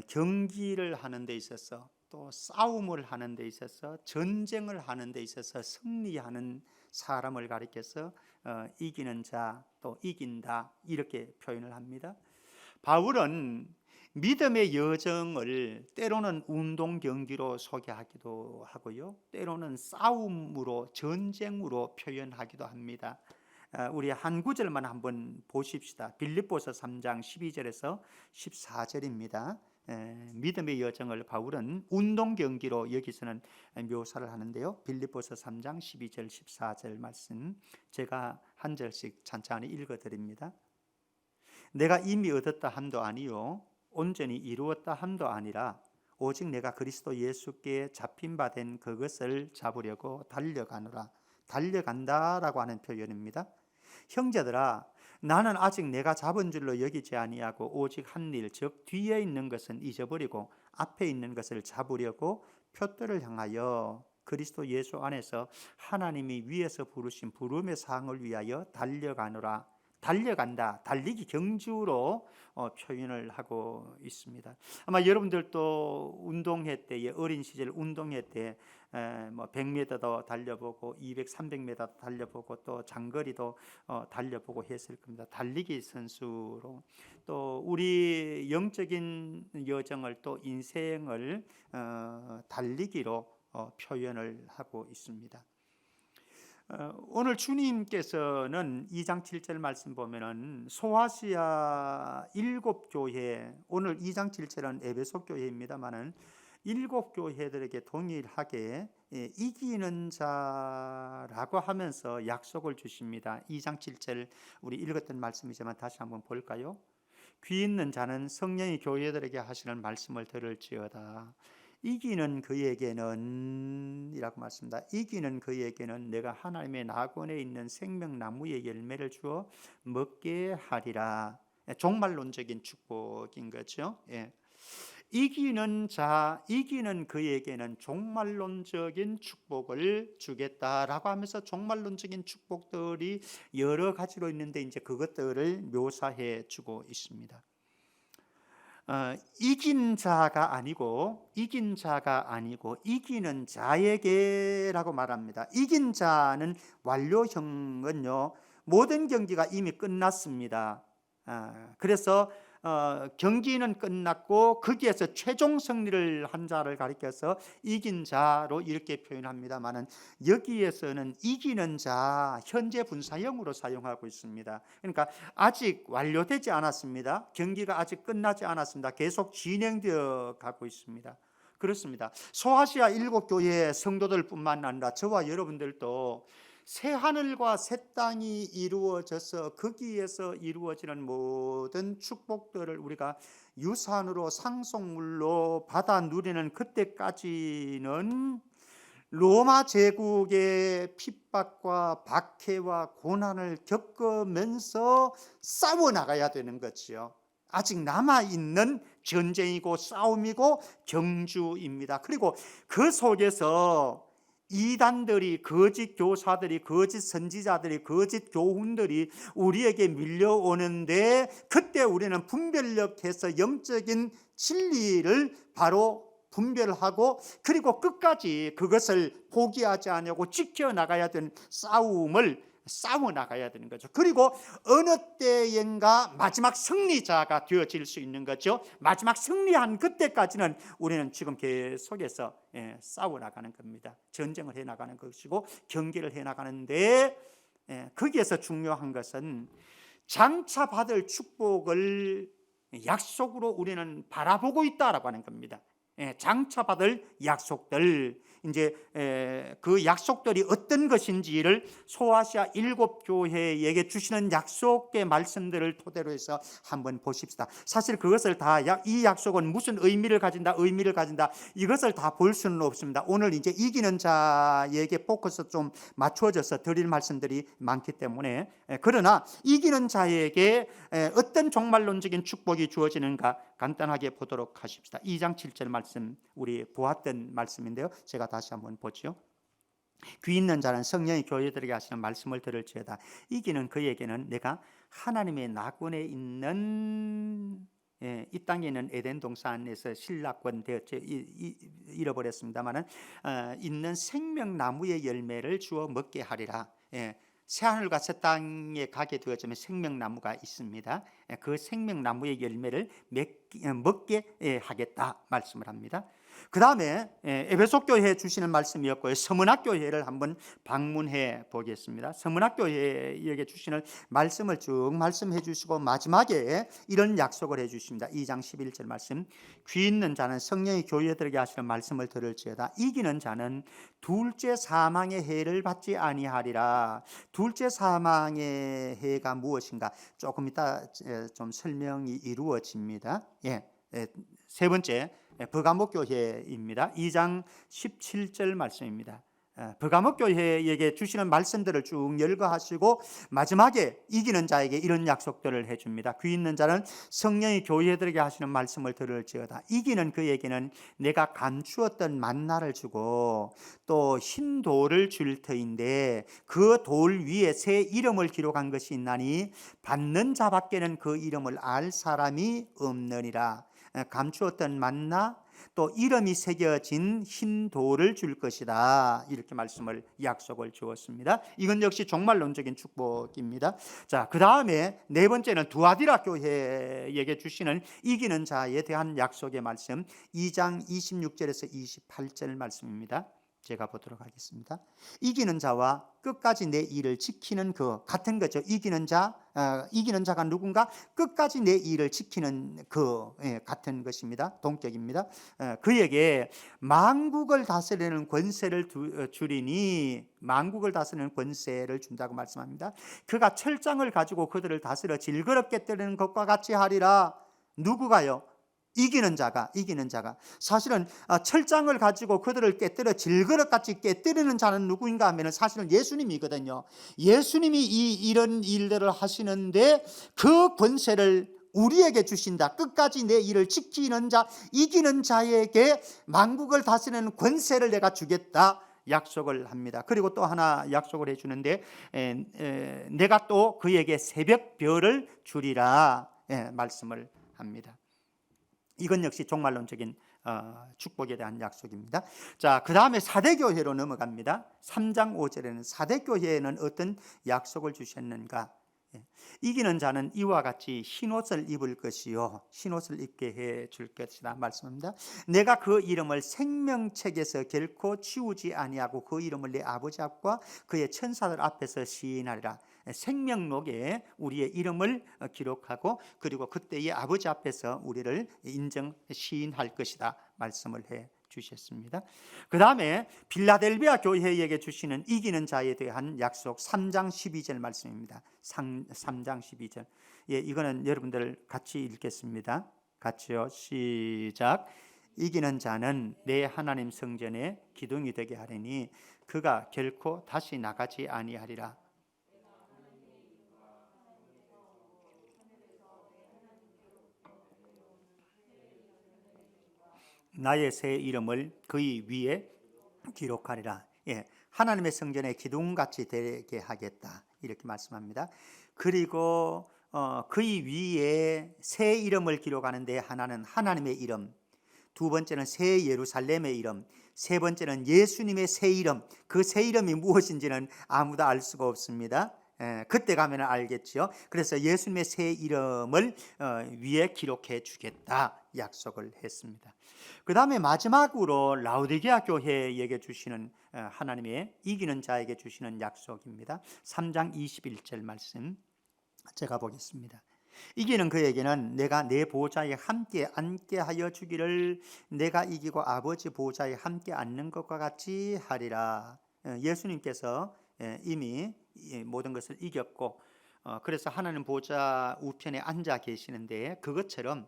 경기를 하는 데 있어서 또 싸움을 하는 데 있어서 전쟁을 하는 데 있어서 승리하는 사람을 가리켜서 이기는 자, 또 이긴다, 이렇게 표현을 합니다. 바울은 믿음의 여정을 때로는 운동 경기로 소개하기도 하고요, 때로는 싸움으로, 전쟁으로 표현하기도 합니다. 우리 한 구절만 한번 보십시다. 빌립보서 3장 12절에서 14절입니다. 믿음의 여정을 바울은 운동 경기로 여기서는 묘사를 하는데요. 빌립보서 3장 12절 14절 말씀 제가 한 절씩 찬찬히 읽어드립니다. 내가 이미 얻었다 함도 아니요 온전히 이루었다 함도 아니라 오직 내가 그리스도 예수께 잡힌 바 된 그것을 잡으려고 달려가노라. 달려간다라고 하는 표현입니다. 형제들아, 나는 아직 내가 잡은 줄로 여기지 아니하고 오직 한 일, 즉 뒤에 있는 것은 잊어버리고 앞에 있는 것을 잡으려고 표대를 향하여 그리스도 예수 안에서 하나님이 위에서 부르신 부름의 상을 위하여 달려가노라. 달려간다, 달리기 경주로 표현을 하고 있습니다. 아마 여러분들도 운동회 때에, 어린 시절 운동회 때 100m도 달려보고 200, 300m 달려보고 또 장거리도 달려보고 했을 겁니다. 달리기 선수로 또 우리 영적인 여정을, 또 인생을 달리기로 표현을 하고 있습니다. 오늘 주님께서는 2장 7절 말씀 보면은 소아시아 7교회, 오늘 2장 7절은 에베소 교회입니다만은 7교회들에게 동일하게 이기는 자라고 하면서 약속을 주십니다. 2장 7절 우리 읽었던 말씀이지만 다시 한번 볼까요? 귀 있는 자는 성령이 교회들에게 하시는 말씀을 들을지어다. 이기는 그에게는 이라고 말씀합니다. 이기는 그에게는 내가 하나님의 나군에 있는 생명나무의 열매를 주어 먹게 하리라. 종말론적인 축복인 거죠. 예. 이기는 자, 이기는 그에게는 종말론적인 축복을 주겠다라고 하면서 종말론적인 축복들이 여러 가지로 있는데 이제 그것들을 묘사해 주고 있습니다. 이긴 자가 아니고 이기는 자에게라고 말합니다. 이긴 자는 완료형은요, 모든 경기가 이미 끝났습니다. 그래서 경기는 끝났고 거기에서 최종 승리를 한 자를 가리켜서 이긴 자로 이렇게 표현합니다만은, 여기에서는 이기는 자 현재 분사형으로 사용하고 있습니다. 그러니까 아직 완료되지 않았습니다. 경기가 아직 끝나지 않았습니다. 계속 진행되어 가고 있습니다. 그렇습니다. 소아시아 7교회 성도들뿐만 아니라 저와 여러분들도 새 하늘과 새 땅이 이루어져서 거기에서 이루어지는 모든 축복들을 우리가 유산으로 상속물로 받아 누리는 그때까지는 로마 제국의 핍박과 박해와 고난을 겪으면서 싸워나가야 되는 거지요. 아직 남아있는 전쟁이고 싸움이고 경주입니다. 그리고 그 속에서 이단들이, 거짓 교사들이, 거짓 선지자들이, 거짓 교훈들이 우리에게 밀려오는데, 그때 우리는 분별력해서 영적인 진리를 바로 분별하고, 그리고 끝까지 그것을 포기하지 않고 지켜나가야 되는 싸움을 싸워나가야 되는 거죠. 그리고 어느 때인가 마지막 승리자가 되어질 수 있는 거죠. 마지막 승리한 그때까지는 우리는 지금 계속해서 싸워나가는 겁니다. 전쟁을 해나가는 것이고 경기를 해나가는데, 거기에서 중요한 것은 장차 받을 축복을 약속으로 우리는 바라보고 있다라고 하는 겁니다. 장차 받을 약속들, 이제 그 약속들이 어떤 것인지를 소아시아 7교회에게 주시는 약속의 말씀들을 토대로 해서 한번 보십시다. 사실 그것을 다, 이 약속은 무슨 의미를 가진다 이것을 다 볼 수는 없습니다. 오늘 이제 이기는 자에게 포커스 좀 맞춰져서 드릴 말씀들이 많기 때문에, 그러나 이기는 자에게 어떤 종말론적인 축복이 주어지는가 간단하게 보도록 하십시다. 2장 7절 말씀, 우리 보았던 말씀인데요, 제가 다시 한번 보죠. 귀 있는 자는 성령이 교회들에게 하시는 말씀을 들을지어다. 이기는 그에게는 내가 하나님의 낙원에 있는, 이 땅에 있는 에덴 동산에서 신락권 되었죠. 잃어버렸습니다만은 있는 생명나무의 열매를 주어 먹게 하리라. 새하늘과 새 땅에 가게 되어지면 생명나무가 있습니다. 그 생명나무의 열매를 먹게 하겠다 말씀을 합니다. 그 다음에 에베소 교회에 주시는 말씀이었고요, 서문학 교회를 한번 방문해 보겠습니다. 서문학 교회에게 주시는 말씀을 쭉 말씀해 주시고 마지막에 이런 약속을 해 주십니다. 2장 11절 말씀, 귀 있는 자는 성령이 교회들에게 하시는 말씀을 들을지어다. 이기는 자는 둘째 사망의 해를 받지 아니하리라. 둘째 사망의 해가 무엇인가 조금 이따 좀 설명이 이루어집니다. 세 번째, 버가모 교회입니다. 2장 17절 말씀입니다. 버가모 교회에게 주시는 말씀들을 쭉 열거하시고 마지막에 이기는 자에게 이런 약속들을 해줍니다. 귀 있는 자는 성령이 교회들에게 하시는 말씀을 들을지어다. 이기는 그에게는 내가 감추었던 만나를 주고 또 흰 돌을 줄 터인데 그 돌 위에 새 이름을 기록한 것이 있나니 받는 자밖에는 그 이름을 알 사람이 없느니라. 감추었던 만나, 또 이름이 새겨진 흰 돌을 줄 것이다. 이렇게 말씀을, 약속을 주었습니다. 이건 역시 종말론적인 축복입니다. 자, 그 다음에 네 번째는 두아디라 교회에게 주시는 이기는 자에 대한 약속의 말씀, 2장 26절에서 28절 말씀입니다. 제가 보도록 하겠습니다. 이기는 자와 끝까지 내 일을 지키는 그, 같은 거죠. 이기는 자가 누군가? 끝까지 내 일을 지키는 그, 같은 것입니다. 동격입니다. 그에게 만국을 다스리는 권세를 주리니, 만국을 다스리는 권세를 준다고 말씀합니다. 그가 철장을 가지고 그들을 다스려 질그럽게 때리는 것과 같이 하리라. 누구가요? 이기는 자가. 사실은 철장을 가지고 그들을 깨뜨려 질그릇같이 깨뜨리는 자는 누구인가 하면 사실은 예수님이거든요. 예수님이 이런 일들을 하시는데 그 권세를 우리에게 주신다. 끝까지 내 일을 지키는 자, 이기는 자에게 만국을 다스리는 권세를 내가 주겠다 약속을 합니다. 그리고 또 하나 약속을 해주는데, 내가 또 그에게 새벽별을 주리라 말씀을 합니다. 이건 역시 종말론적인 축복에 대한 약속입니다. 자, 그 다음에 사대교회로 넘어갑니다. 3장 5절에는 사대교회에는 어떤 약속을 주셨는가? 이기는 자는 이와 같이 흰옷을 입을 것이요 흰옷을 입게 해 줄 것이다 말씀합니다. 내가 그 이름을 생명책에서 결코 지우지 아니하고 그 이름을 내 아버지 앞과 그의 천사들 앞에서 시인하리라. 생명록에 우리의 이름을 기록하고 그리고 그때의 아버지 앞에서 우리를 인정 시인할 것이다 말씀을 해 주셨습니다. 그 다음에 빌라델비아 교회에게 주시는 이기는 자에 대한 약속 3장 12절 말씀입니다. 3장 12절. 예, 이거는 여러분들 같이 읽겠습니다. 같이요. 시작. 이기는 자는 내 하나님 성전에 기둥이 되게 하리니 그가 결코 다시 나가지 아니하리라. 나의 새 이름을 그의 위에 기록하리라. 예, 하나님의 성전에 기둥같이 되게 하겠다 이렇게 말씀합니다. 그리고 그의 위에 새 이름을 기록하는데 하나는 하나님의 이름, 두 번째는 새 예루살렘의 이름, 세 번째는 예수님의 새 이름. 그 새 이름이 무엇인지는 아무도 알 수가 없습니다. 그때 가면 알겠죠. 그래서 예수님의 새 이름을 위에 기록해 주겠다 약속을 했습니다. 그 다음에 마지막으로 라오디게아 교회에게 주시는 하나님의 이기는 자에게 주시는 약속입니다. 3장 21절 말씀 제가 보겠습니다. 이기는 그에게는 내가 내 보좌에 함께 앉게 하여 주기를 내가 이기고 아버지 보좌에 함께 앉는 것과 같이 하리라. 예수님께서 이미 모든 것을 이겼고 그래서 하나님 보좌 우편에 앉아 계시는데 그것처럼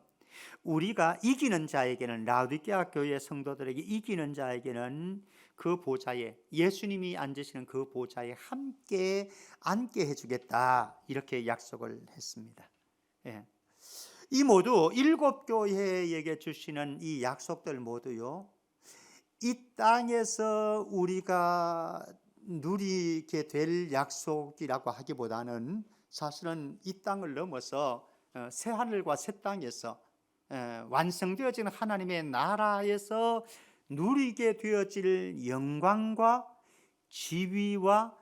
우리가 이기는 자에게는 라오디게아 교회 성도들에게 이기는 자에게는 그 보좌에 예수님이 앉으시는 그 보좌에 함께 앉게 해주겠다 이렇게 약속을 했습니다. 예. 이 모두 7교회에게 주시는 이 약속들 모두요 이 땅에서 우리가 누리게 될 약속이라고 하기보다는 사실은 이 땅을 넘어서 새하늘과 새 땅에서 완성되어지는 하나님의 나라에서 누리게 되어질 영광과 지위와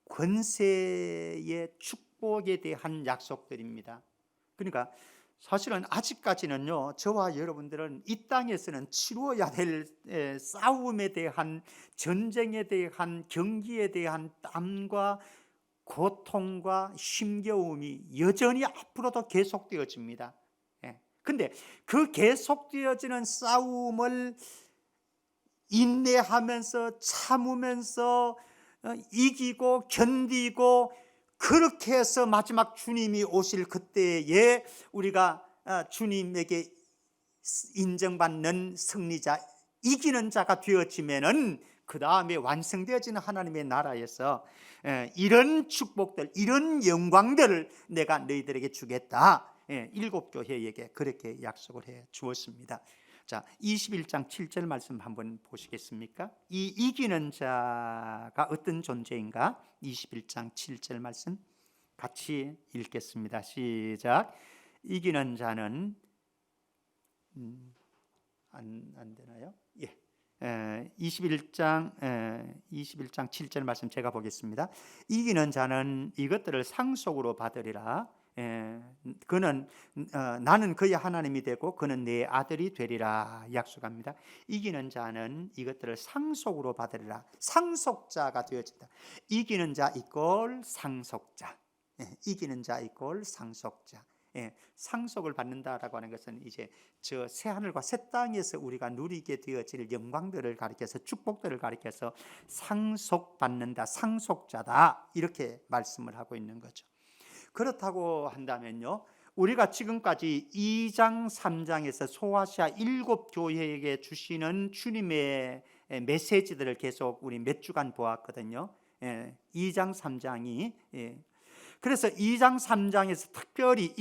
권세의 축복에 대한 약속들입니다. 그러니까 사실은 아직까지는요 저와 여러분들은 이 땅에서는 치루어야 될 싸움에 대한 전쟁에 대한 경기에 대한 땀과 고통과 힘겨움이 여전히 앞으로도 계속되어집니다. 근데 그 계속되어지는 싸움을 인내하면서 참으면서 이기고 견디고 그렇게 해서 마지막 주님이 오실 그때에 우리가 주님에게 인정받는 승리자, 이기는 자가 되어지면은 그 다음에 완성되어지는 하나님의 나라에서 이런 축복들, 이런 영광들을 내가 너희들에게 주겠다. 7교회에게 그렇게 약속을 해 주었습니다. 자, 21장 7절 말씀 한번 보시겠습니까? 이 이기는 자가 어떤 존재인가? 21장 7절 말씀 같이 읽겠습니다. 시작. 이기는 자는 안 되나요? 예. 21장 7절 말씀 제가 보겠습니다. 이기는 자는 이것들을 상속으로 받으리라. 그는 나는 그의 하나님이 되고 그는 내 아들이 되리라 약속합니다. 이기는 자는 이것들을 상속으로 받으리라. 상속자가 되어진다. 이기는 자 이꼴 상속자. 이기는 자 이꼴 상속자. 상속을 받는다라고 하는 것은 이제 저 새 하늘과 새 땅에서 우리가 누리게 되어질 영광들을 가리켜서 축복들을 가리켜서 상속받는다, 상속자다 이렇게 말씀을 하고 있는 거죠. 그렇다고 한다면요 우리가 지금까지 2장 3장에서 소아시아 7교회에게 주시는 주님의 메시지들을 계속 우리 몇 주간 보았거든요. 2장 3장이 그래서 2장 3장에서 특별히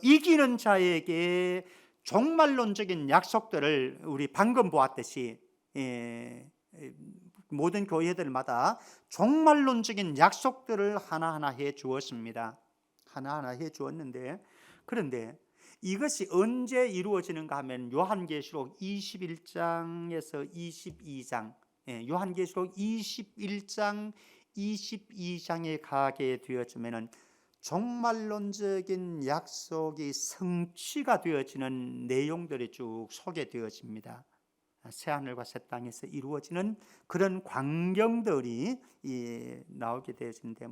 이기는 자에게 종말론적인 약속들을 우리 방금 보았듯이 모든 교회들마다 종말론적인 약속들을 하나하나 해 주었습니다. 하나하나 해 주었는데 그런데 이것이 언제 이루어지는가 하면 요한계시록 21장에서 22장, 요한계시록 21장, 22장에 가게 되어지면은 종말론적인 약속이 성취가 되어지는 내용들이 쭉 소개되어집니다. 새하늘과 새 땅에서 이루어지는 그런 광경들이 나오게 되어지는데,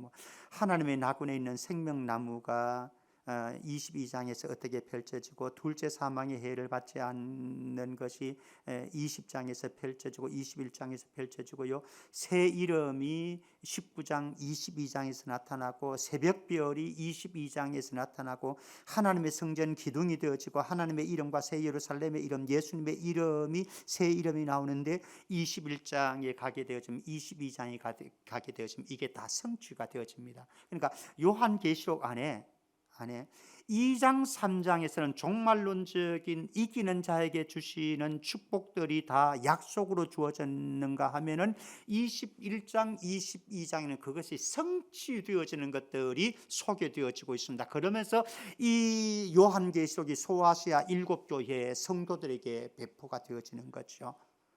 하나님의 나군에 있는 생명나무가 22장에서 어떻게 펼쳐지고, 둘째 사망의 해를 받지 않는 것이 20장에서 펼쳐지고 21장에서 펼쳐지고요, 새 이름이 19장 22장에서 나타나고, 새벽별이 22장에서 나타나고, 하나님의 성전 기둥이 되어지고, 하나님의 이름과 새 예루살렘의 이름, 예수님의 이름이 새 이름이 나오는데 21장에 가게 되어지면, 22장에 가게 되어지면 이게 다 성취가 되어집니다. 그러니까 요한계시록 안에 2장 3장에서는 종말론적인 이기는 자에게 주시는 축복들이 다 약속으로 주어졌는가 하면은 21장 22장에는 그것이 성취되어지는 것들이 소개되어지고 있습니다. 그러면서 이 요한계시록이 소아시아 7교회의 성도들에게 배포가 되어지는 거죠.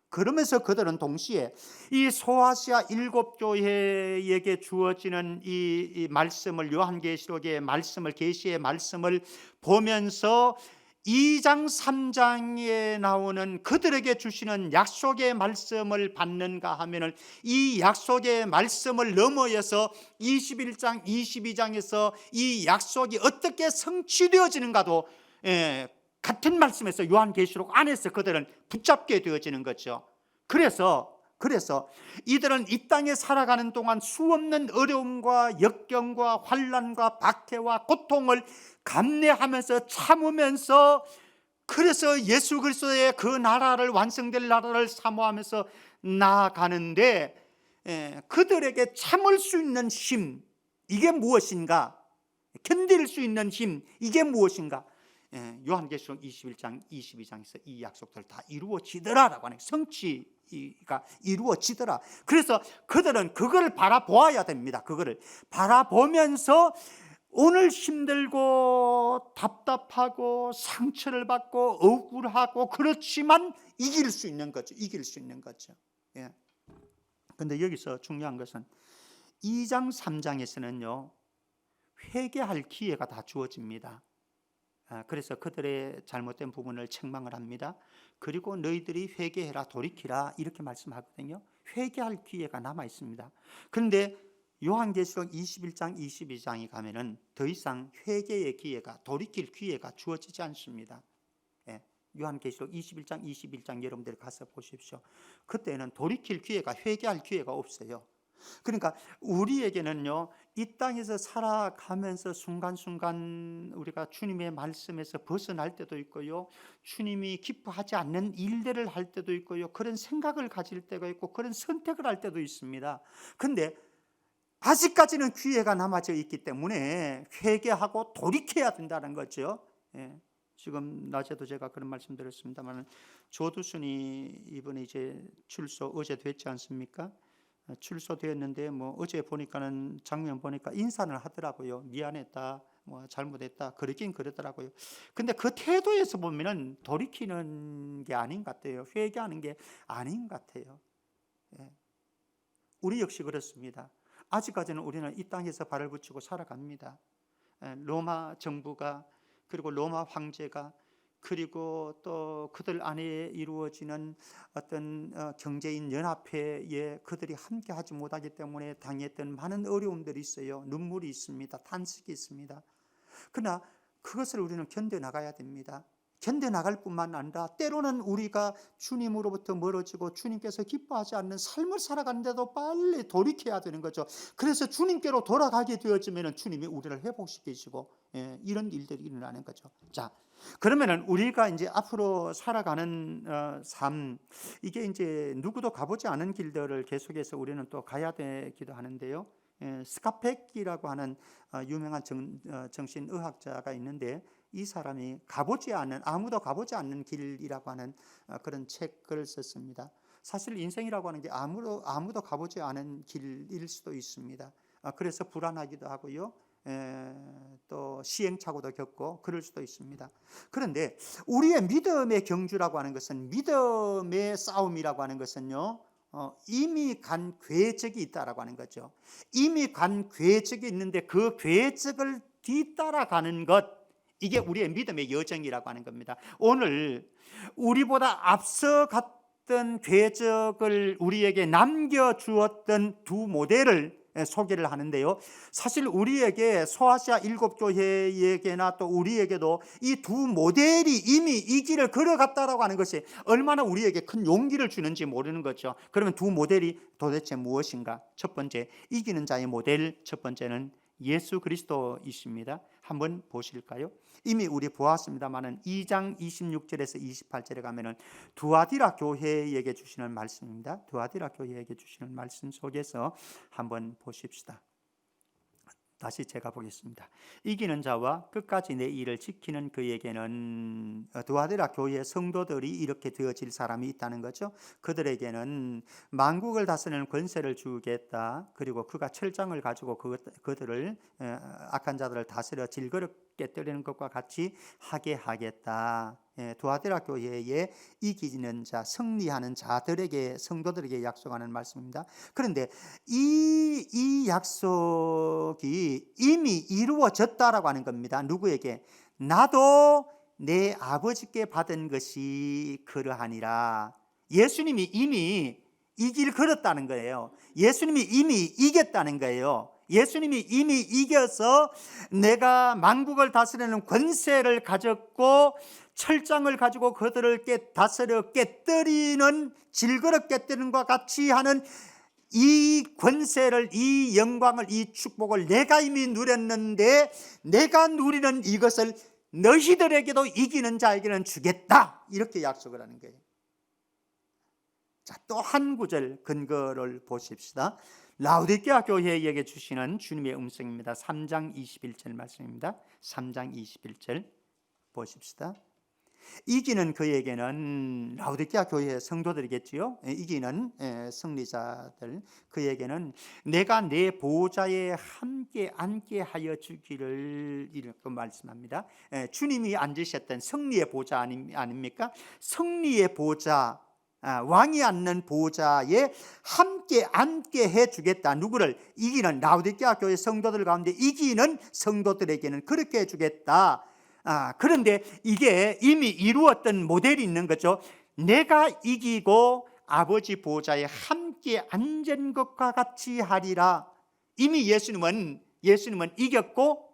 그러면서 그들은 동시에 이 소아시아 7교회에게 주어지는 이 말씀을, 요한계시록의 말씀을, 계시의 말씀을 보면서 2장 3장에 나오는 그들에게 주시는 약속의 말씀을 받는가 하면은, 이 약속의 말씀을 넘어서 21장 22장에서 이 약속이 어떻게 성취되어지는가도 같은 말씀에서, 요한계시록 안에서 그들은 붙잡게 되어지는 거죠. 그래서 이들은 이 땅에 살아가는 동안 수없는 어려움과 역경과 환난과 박해와 고통을 감내하면서 참으면서, 그래서 예수 그리스도의 그 나라를, 완성될 나라를 사모하면서 나아가는데, 그들에게 참을 수 있는 힘, 이게 무엇인가? 견딜 수 있는 힘, 이게 무엇인가? 요한계시록 21장 22장에서 이 약속들 다 이루어지더라라고 하는, 성취가 이루어지더라. 그래서 그들은 그걸 바라보아야 됩니다. 그거를 바라보면서 오늘 힘들고 답답하고 상처를 받고 억울하고 그렇지만 이길 수 있는 거죠. 그런데 여기서 중요한 것은 2장 3장에서는요, 회개할 기회가 다 주어집니다. 그래서 그들의 잘못된 부분을 책망을 합니다. 그리고 너희들이 회개해라, 돌이키라, 이렇게 말씀하거든요. 회개할 기회가 남아 있습니다. 그런데 요한계시록 21장 22장에 가면은 더 이상 회개의 기회가, 돌이킬 기회가 주어지지 않습니다. 요한계시록 21장 21장 여러분들 가서 보십시오. 그때는 돌이킬 기회가, 회개할 기회가 없어요. 그러니까 우리에게는요, 이 땅에서 살아가면서 순간순간 우리가 주님의 말씀에서 벗어날 때도 있고요, 주님이 기뻐하지 않는 일들을 할 때도 있고요, 그런 생각을 가질 때가 있고, 그런 선택을 할 때도 있습니다. 그런데 아직까지는 기회가 남아져 있기 때문에 회개하고 돌이켜야 된다는 거죠. 지금 낮에도 제가 그런 말씀 드렸습니다만, 조두순이 이번에 이제 출소 어제 됐지 않습니까? 출소되었는데 어제 보니까는, 장면 보니까 인사를 하더라고요. 미안했다, 잘못했다, 그러긴 그러더라고요. 근데 그 태도에서 보면은 돌이키는 게 아닌 것 같아요. 회개하는 게 아닌 것 같아요. 우리 역시 그렇습니다. 아직까지는 우리는 이 땅에서 발을 붙이고 살아갑니다. 로마 정부가, 그리고 로마 황제가, 그리고 또 그들 안에 이루어지는 어떤 경제인 연합회에 그들이 함께 하지 못하기 때문에 당했던 많은 어려움들이 있어요. 눈물이 있습니다. 탄식이 있습니다. 그러나 그것을 우리는 견뎌나가야 됩니다. 견뎌나갈 뿐만 아니라 때로는 우리가 주님으로부터 멀어지고 주님께서 기뻐하지 않는 삶을 살아가는데도 빨리 돌이켜야 되는 거죠. 그래서 주님께로 돌아가게 되어지면 주님이 우리를 회복시키시고, 이런 일들이 일어나는 거죠. 자, 그러면은 우리가 이제 앞으로 살아가는 삶, 이게 이제 누구도 가보지 않은 길들을 계속해서 우리는 또 가야 되기도 하는데요. 스카펙이라고 하는 유명한 정신의학자가 있는데, 이 사람이 아무도 가보지 않는 길이라고 하는 그런 책을 썼습니다. 사실 인생이라고 하는 게 아무도 가보지 않은 길일 수도 있습니다. 그래서 불안하기도 하고요, 또 시행착오도 겪고 그럴 수도 있습니다. 그런데 우리의 믿음의 경주라고 하는 것은, 믿음의 싸움이라고 하는 것은요, 이미 간 궤적이 있다라고 하는 거죠. 이미 간 궤적이 있는데 그 궤적을 뒤따라가는 것, 이게 우리의 믿음의 여정이라고 하는 겁니다. 오늘 우리보다 앞서 갔던 궤적을 우리에게 남겨주었던 두 모델을 소개를 하는데요, 사실 우리에게 소아시아 7교회에게나 또 우리에게도 이 두 모델이 이미 이 길을 걸어갔다라고 하는 것이 얼마나 우리에게 큰 용기를 주는지 모르는 거죠. 그러면 두 모델이 도대체 무엇인가? 첫 번째, 이기는 자의 모델, 첫 번째는 예수 그리스도이십니다. 한번 보실까요? 이미 우리 보았습니다만은 2장 26절에서 28절에 가면은 두아디라 교회에게 주시는 말씀입니다. 두아디라 교회에게 주시는 말씀 속에서 한번 보십시다. 다시 제가 보겠습니다. 이기는 자와 끝까지 내 일을 지키는 그에게는, 두아디라 교회의 성도들이 이렇게 되어질 사람이 있다는 거죠. 그들에게는 만국을 다스리는 권세를 주겠다. 그리고 그가 철장을 가지고 그들을, 악한 자들을 다스려 질그럽게 때리는 것과 같이 하게 하겠다. 두아디라 교회에 이기는 자, 승리하는 자들에게, 성도들에게 약속하는 말씀입니다. 그런데 이 약속이 이미 이루어졌다라고 하는 겁니다. 누구에게? 나도 내 아버지께 받은 것이 그러하니라. 예수님이 이미 이 길 걸었다는 거예요. 예수님이 이미 이겼다는 거예요. 예수님이 이미 이겨서 내가 만국을 다스리는 권세를 가졌고 철장을 가지고 그들을 다스려 깨뜨리는, 질그럽 깨뜨리는 것과 같이 하는 이 권세를, 이 영광을, 이 축복을 내가 이미 누렸는데 내가 누리는 이것을 너희들에게도 이기는 자에게는 주겠다, 이렇게 약속을 하는 거예요. 자, 또 한 구절 근거를 보십시다. 라우디게아 교회에게 주시는 주님의 음성입니다. 3장 21절 말씀입니다. 3장 21절 보십시다. 이기는 그에게는, 라우디게아 교회의 성도들이겠지요. 이기는 승리자들, 그에게는 내가 내 보좌에 함께 앉게 하여 주기를, 이렇게 말씀합니다. 주님이 앉으셨던 승리의 보좌 아닙니까? 승리의 보좌, 왕이 앉는 보좌에 함께 앉게 해주겠다. 누구를? 이기는, 라우디게아 교회 성도들 가운데 이기는 성도들에게는 그렇게 해주겠다. 그런데 이게 이미 이루었던 모델이 있는 거죠. 내가 이기고 아버지 보좌에 함께 앉은 것과 같이 하리라. 이미 예수님은 이겼고,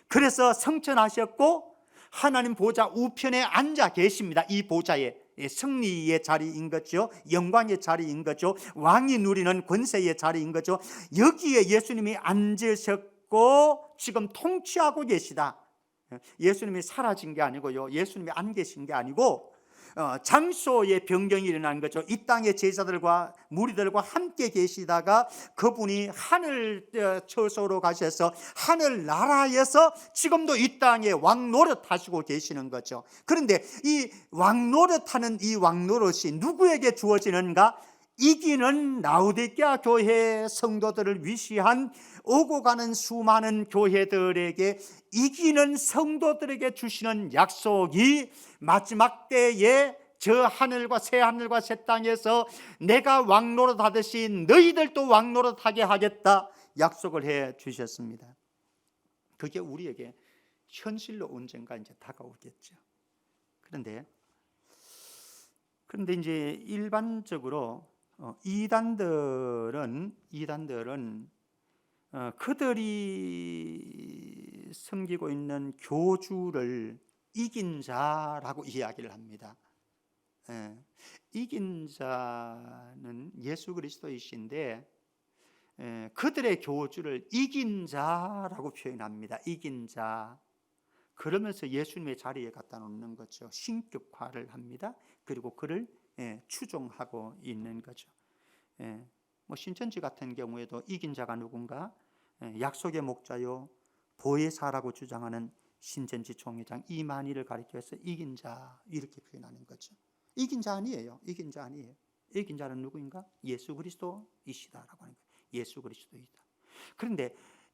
그래서 성천하셨고 하나님 보좌 우편에 앉아 계십니다. 이 보좌에 승리의 자리인 거죠. 영광의 자리인 거죠. 왕이 누리는 권세의 자리인 거죠. 여기에 예수님이 앉으셨고 지금 통치하고 계시다. 예수님이 사라진 게 아니고요, 예수님이 안 계신 게 아니고 장소의 변경이 일어난 거죠. 이 땅의 제자들과 무리들과 함께 계시다가 그분이 하늘 처소로 가셔서 하늘 나라에서 지금도 이 땅에 왕 노릇하시고 계시는 거죠. 그런데 이 왕 노릇하는 이 왕 노릇이 누구에게 주어지는가? 이기는 라우디게아 교회 성도들을 위시한 오고 가는 수많은 교회들에게, 이기는 성도들에게 주시는 약속이 마지막 때에 저 하늘과 새 땅에서 내가 왕노릇 하듯이 너희들도 왕노릇 하게 하겠다 약속을 해 주셨습니다. 그게 우리에게 현실로 언젠가 이제 다가오겠죠. 그런데 이제 일반적으로 이단들은 그들이 섬기고 있는 교주를 이긴 자라고 이야기를 합니다. 이긴 자는 예수 그리스도이신데 그들의 교주를 이긴 자라고 표현합니다. 이긴 자. 그러면서 예수님의 자리에 갖다 놓는 거죠. 신격화를 합니다. 그리고 그를 추종하고 있는 거죠. 뭐 신천지 같은 경우에도 이긴 자가 누군가? 약속의 목자요 보혜사라고 주장하는 신천지 총회장 이만희를 가리켜서 이긴 자, 이렇게 표현하는 거죠. 이긴 자 아니에요. 이긴 자 아니에요. 이긴 자는 누구인가? 예수 그리스도이시다라고 하는 거예요. 예수 그리스도이다. 그런데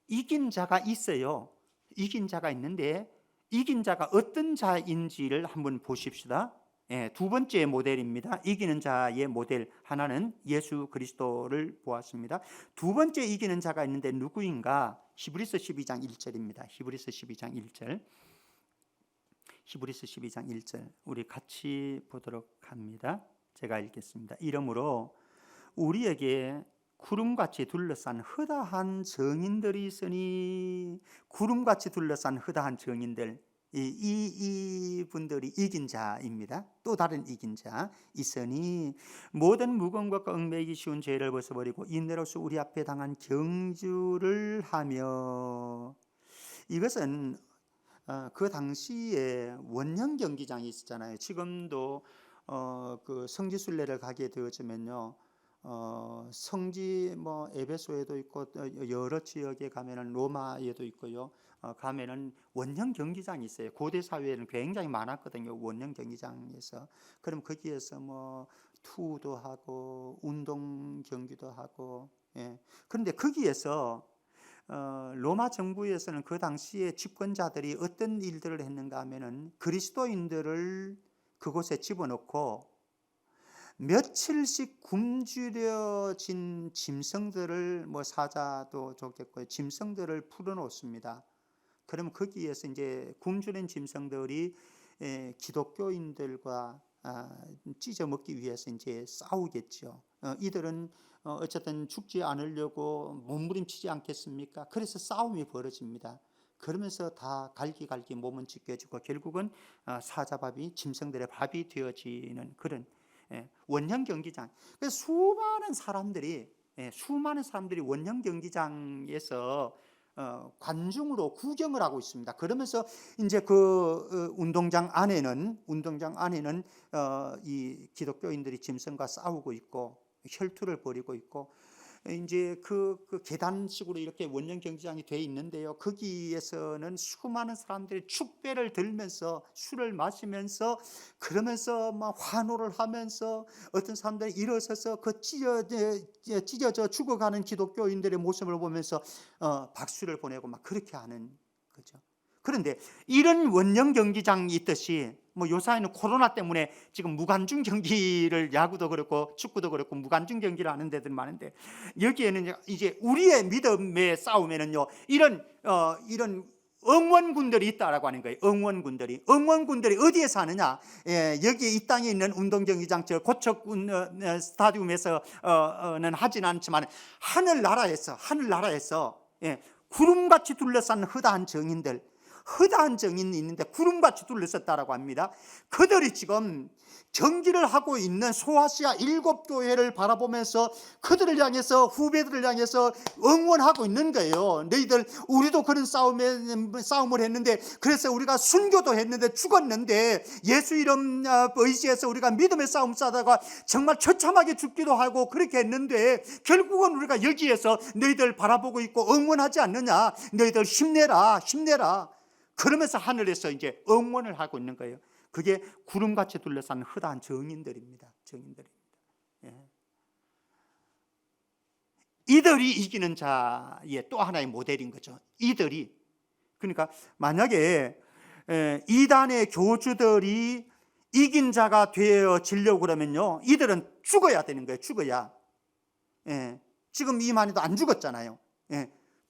이긴 자가 있어요. 이긴 자가 있는데 이긴 자가 어떤 자인지를 한번 보십시다. 두 번째 모델입니다. 이기는 자의 모델 하나는 예수 그리스도를 보았습니다. 두 번째 이기는 자가 있는데 누구인가? 히브리서 12장 1절입니다. 히브리서 12장 1절. 히브리서 12장 1절 우리 같이 보도록 합니다. 제가 읽겠습니다. 이러므로 우리에게 구름같이 둘러싼 허다한 증인들이 있으니, 구름같이 둘러싼 허다한 증인들, 이분들이 이긴 자입니다. 또 다른 이긴 자 있으니 모든 무거운 것과 얽매이기 쉬운 죄를 벗어버리고 인내로서 우리 앞에 당한 경주를 하며. 이것은 그 당시에 원형 경기장이 있었잖아요. 지금도 그 성지순례를 가게 되어지면요, 성지 뭐 에베소에도 있고 여러 지역에 가면은 로마에도 있고요. 가면은 원형 경기장이 있어요. 고대 사회에는 굉장히 많았거든요. 원형 경기장에서. 그럼 거기에서 뭐 투도 하고 운동 경기도 하고. 예. 그런데 거기에서 로마 정부에서는 그 당시에 집권자들이 어떤 일들을 했는가 하면은 그리스도인들을 그곳에 집어넣고 며칠씩 굶주려진 짐승들을, 뭐 사자도 좋겠고요, 짐승들을 풀어놓습니다. 그럼 거기에서 이제 굶주린 짐승들이 기독교인들과 찢어 먹기 위해서 이제 싸우겠죠. 이들은 어쨌든 죽지 않으려고 몸부림치지 않겠습니까? 그래서 싸움이 벌어집니다. 그러면서 다 갈기갈기 몸은 찢겨지고 결국은 사자밥이 짐승들의 밥이 되어지는 그런 원형 경기장. 그래서 수많은 사람들이 원형 경기장에서 관중으로 구경을 하고 있습니다. 그러면서 이제 그 운동장 안에는 이 기독교인들이 짐승과 싸우고 있고 혈투를 벌이고 있고, 이제 그 계단식으로 이렇게 원형 경기장이 돼 있는데요. 거기에서는 수많은 사람들이 축배를 들면서 술을 마시면서, 그러면서 막 환호를 하면서, 어떤 사람들이 일어서서 그 찢어져 죽어가는 기독교인들의 모습을 보면서 박수를 보내고 막 그렇게 하는 거죠. 그런데 이런 원형 경기장이 있듯이, 뭐 요사이는 코로나 때문에 지금 무관중 경기를, 야구도 그렇고 축구도 그렇고 무관중 경기를 하는 데들 많은데, 여기에는 이제 우리의 믿음의 싸움에는요, 이런 응원군들이 있다라고 하는 거예요. 응원군들이 어디에 사느냐? 여기 이 땅에 있는 운동 경기장, 저 고척 스타디움에서는 하진 않지만 하늘나라에서 구름같이 둘러싼 허다한 정인이 있는데 구름같이 둘러섰다라고 합니다. 그들이 지금 경기를 하고 있는 소아시아 7교회를 바라보면서 그들을 향해서, 후배들을 향해서 응원하고 있는 거예요. 너희들, 우리도 그런 싸움을 했는데, 그래서 우리가 순교도 했는데, 죽었는데, 예수 이름 의지해서 우리가 믿음의 싸움 싸다가 정말 처참하게 죽기도 하고 그렇게 했는데, 결국은 우리가 여기에서 너희들 바라보고 있고 응원하지 않느냐? 너희들 힘내라. 그러면서 하늘에서 이제 응원을 하고 있는 거예요. 그게 구름같이 둘러싼 허다한 정인들입니다. 예. 이들이 이기는 자의 또 하나의 모델인 거죠. 이들이. 그러니까 만약에 이단의 교주들이 이긴 자가 되어지려고 그러면요, 이들은 죽어야 되는 거예요. 지금 이만희도 안 죽었잖아요.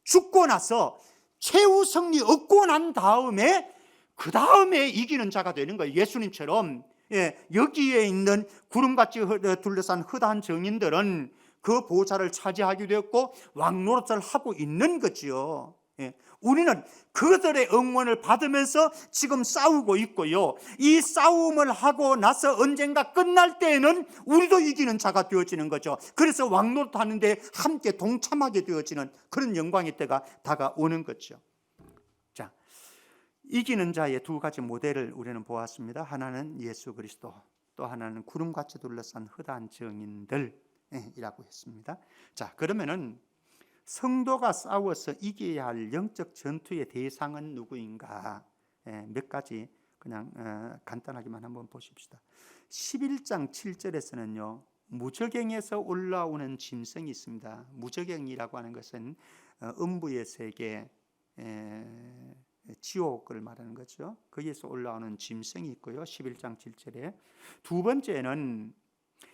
죽고 나서 최후 승리 얻고 난 다음에 그 다음에 이기는 자가 되는 거예요. 예수님처럼. 여기에 있는 구름같이 둘러싼 허다한 정인들은 그 보좌를 차지하게 되었고 왕노릇을 하고 있는 거지요. 우리는 그들의 응원을 받으면서 지금 싸우고 있고요, 이 싸움을 하고 나서 언젠가 끝날 때에는 우리도 이기는 자가 되어지는 거죠. 그래서 왕노릇하는데 함께 동참하게 되어지는 그런 영광의 때가 다가오는 거죠. 자, 이기는 자의 두 가지 모델을 우리는 보았습니다. 하나는 예수 그리스도, 또 하나는 구름같이 둘러싼 허다한 정인들이라고 했습니다. 자, 그러면은 성도가 싸워서 이겨야 할 영적 전투의 대상은 누구인가? 몇 가지 그냥 간단하게만 한번 보십시다. 11장 7절에서는요, 무저갱에서 올라오는 짐승이 있습니다. 무저갱이라고 하는 것은 음부의 세계, 지옥을 말하는 거죠. 거기에서 올라오는 짐승이 있고요. 11장 7절에. 두 번째는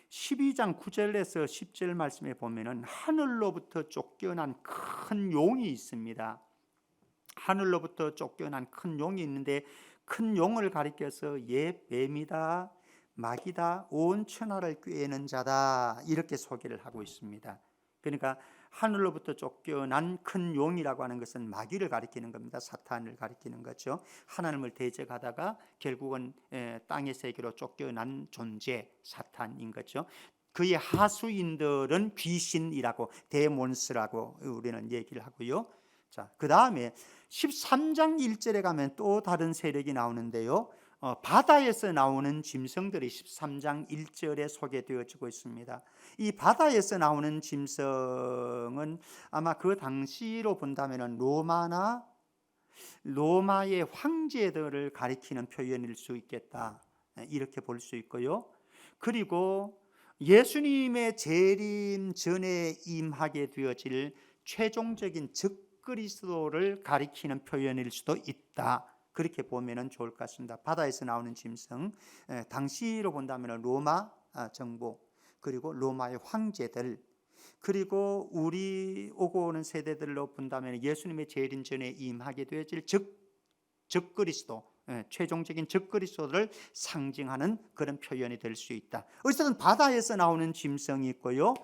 12장 9절에서 10절 말씀에 보면은 하늘로부터 쫓겨난 큰 용이 있습니다. 하늘로부터 쫓겨난 큰 용이 있는데, 큰 용을 가리켜서 옛 뱀이다, 마귀다, 온 천하를 꾀는 자다, 이렇게 소개를 하고 있습니다. 그러니까 하늘로부터 쫓겨난 큰 용이라고 하는 것은 마귀를 가리키는 겁니다. 사탄을 가리키는 거죠. 하나님을 대적하다가 결국은 땅의 세계로 쫓겨난 존재, 사탄인 거죠. 그의 하수인들은 귀신이라고, 데몬스라고 우리는 얘기를 하고요. 자, 그 다음에 13장 1절에 가면 또 다른 세력이 나오는데요. 바다에서 나오는 짐승들이 13장 1절에 소개되어지고 있습니다. 이 바다에서 나오는 짐승은 아마 그 당시로 본다면 로마의 황제들을 가리키는 표현일 수 있겠다, 이렇게 볼 수 있고요. 그리고 예수님의 재림 전에 임하게 되어질 최종적인 적그리스도를 가리키는 표현일 수도 있다, 그렇게 보면 좋을 것 같습니다. 바다에서 나오는 짐승, 당시로 본다면 로마 정부, 그리고 로마의 황제들, 그리고 우리 오고 오는 세대들로 본다면 예수님의 재림 전에 임하게 되어질 적그리스도, 최종적인 적그리스도를 상징하는 그런 표현이 될 수 있다. 어쨌든 바다에서 나오는 짐승이 있고요.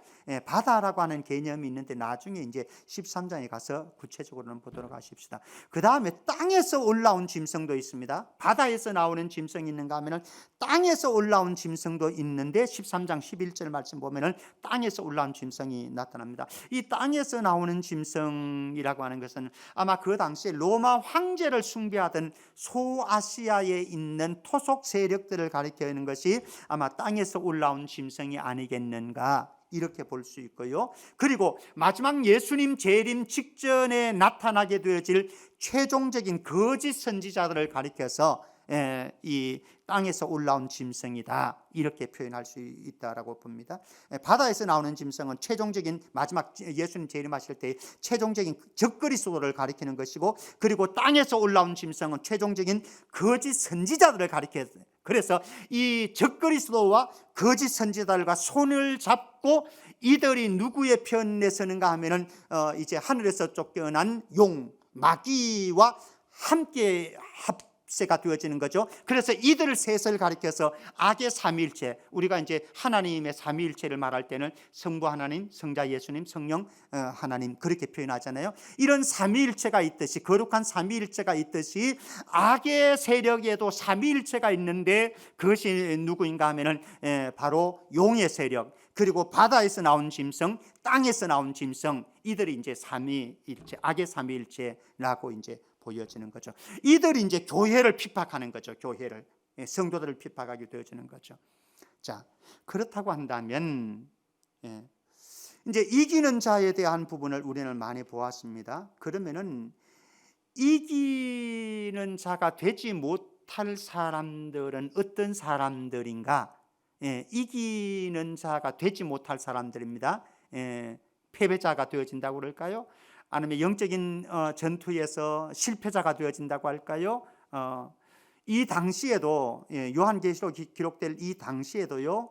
바다라고 하는 개념이 있는데 나중에 이제 13장에 가서 구체적으로는 보도록 하십시다. 그 다음에 땅에서 올라온 짐승도 있습니다. 바다에서 나오는 짐승이 있는가 하면은 땅에서 올라온 짐승도 있는데 13장 11절 말씀 보면은 땅에서 올라온 짐승이 나타납니다. 이 땅에서 나오는 짐승이라고 하는 것은 아마 그 당시에 로마 황제를 숭배하던 소아시아에 있는 토속 세력들을 가리키는 것이 아마 땅에서 올라온 짐승이 아니겠는가, 이렇게 볼 수 있고요. 그리고 마지막 예수님 재림 직전에 나타나게 되어질 최종적인 거짓 선지자들을 가리켜서 이 땅에서 올라온 짐승이다, 이렇게 표현할 수 있다라고 봅니다. 바다에서 나오는 짐승은 최종적인 마지막 예수님 재림하실 때 최종적인 적그리스도를 가리키는 것이고, 그리고 땅에서 올라온 짐승은 최종적인 거짓 선지자들을 가리켜요. 그래서 이 적그리스도와 거짓 선지자들과 손을 잡고 이들이 누구의 편에 서는가 하면은 이제 하늘에서 쫓겨난 용, 마귀와 함께 합세가 되어지는 거죠. 그래서 이들을 셋을 가리켜서 악의 삼위일체, 우리가 이제 하나님의 삼위일체를 말할 때는 성부 하나님, 성자 예수님, 성령 하나님, 그렇게 표현하잖아요. 이런 삼위일체가 있듯이, 거룩한 삼위일체가 있듯이 악의 세력에도 삼위일체가 있는데 그것이 누구인가 하면은 바로 용의 세력, 그리고 바다에서 나온 짐승, 땅에서 나온 짐승, 이들이 이제 삼위일체, 악의 삼위일체라고 이제 보여지는 거죠. 이들이 이제 교회를 핍박하는 거죠. 교회를, 성도들을 핍박하게 되어지는 거죠. 자, 그렇다고 한다면 이제 이기는 자에 대한 부분을 우리는 많이 보았습니다. 그러면은 이기는 자가 되지 못할 사람들은 어떤 사람들인가? 이기는 자가 되지 못할 사람들입니다. 패배자가 되어진다고 그럴까요? 아니면 영적인 전투에서 실패자가 되어진다고 할까요? 이 당시에도, 요한계시록 기록될 이 당시에도요,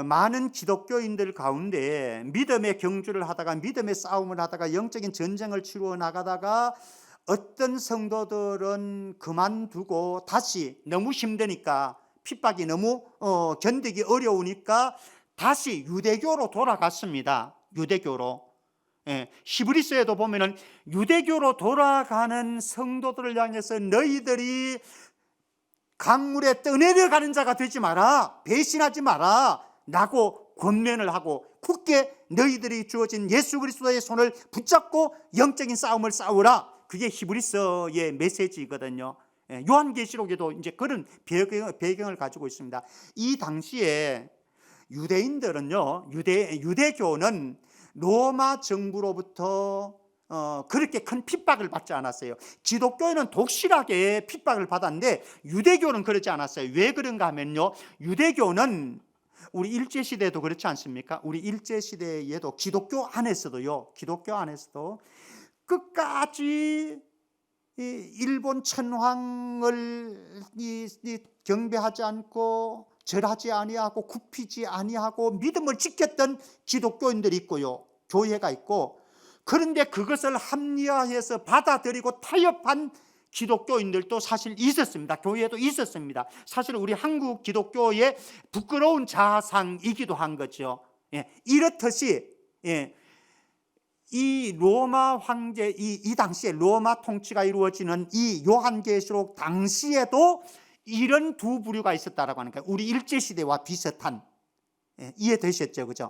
많은 기독교인들 가운데 믿음의 경주를 하다가, 믿음의 싸움을 하다가, 영적인 전쟁을 치루어 나가다가 어떤 성도들은 그만두고 다시 너무 힘드니까, 핍박이 너무 견디기 어려우니까 다시 유대교로 돌아갔습니다. 유대교로. 히브리서에도 보면은 유대교로 돌아가는 성도들을 향해서 너희들이 강물에 떠내려가는 자가 되지 마라, 배신하지 마라 라고 권면을 하고, 굳게 너희들이 주어진 예수 그리스도의 손을 붙잡고 영적인 싸움을 싸우라, 그게 히브리서의 메시지거든요. 요한계시록에도 이제 그런 배경을 가지고 있습니다. 이 당시에 유대인들은요, 유대교는 로마 정부로부터 그렇게 큰 핍박을 받지 않았어요. 기독교는 독실하게 핍박을 받았는데 유대교는 그러지 않았어요. 왜 그런가 하면요, 유대교는 우리 일제시대도 그렇지 않습니까? 우리 일제시대에도 기독교 안에서도 끝까지 일본 천황을 경배하지 않고 절하지 아니하고 굽히지 아니하고 믿음을 지켰던 기독교인들이 있고요, 교회가 있고, 그런데 그것을 합리화해서 받아들이고 타협한 기독교인들도 사실 있었습니다. 교회도 있었습니다. 사실 우리 한국 기독교의 부끄러운 자상이기도 한 거죠. 이렇듯이 이 로마 황제, 이 당시에 로마 통치가 이루어지는 이 요한계시록 당시에도 이런 두 부류가 있었다라고 하는 거예요. 우리 일제시대와 비슷한, 이해되셨죠? 그죠?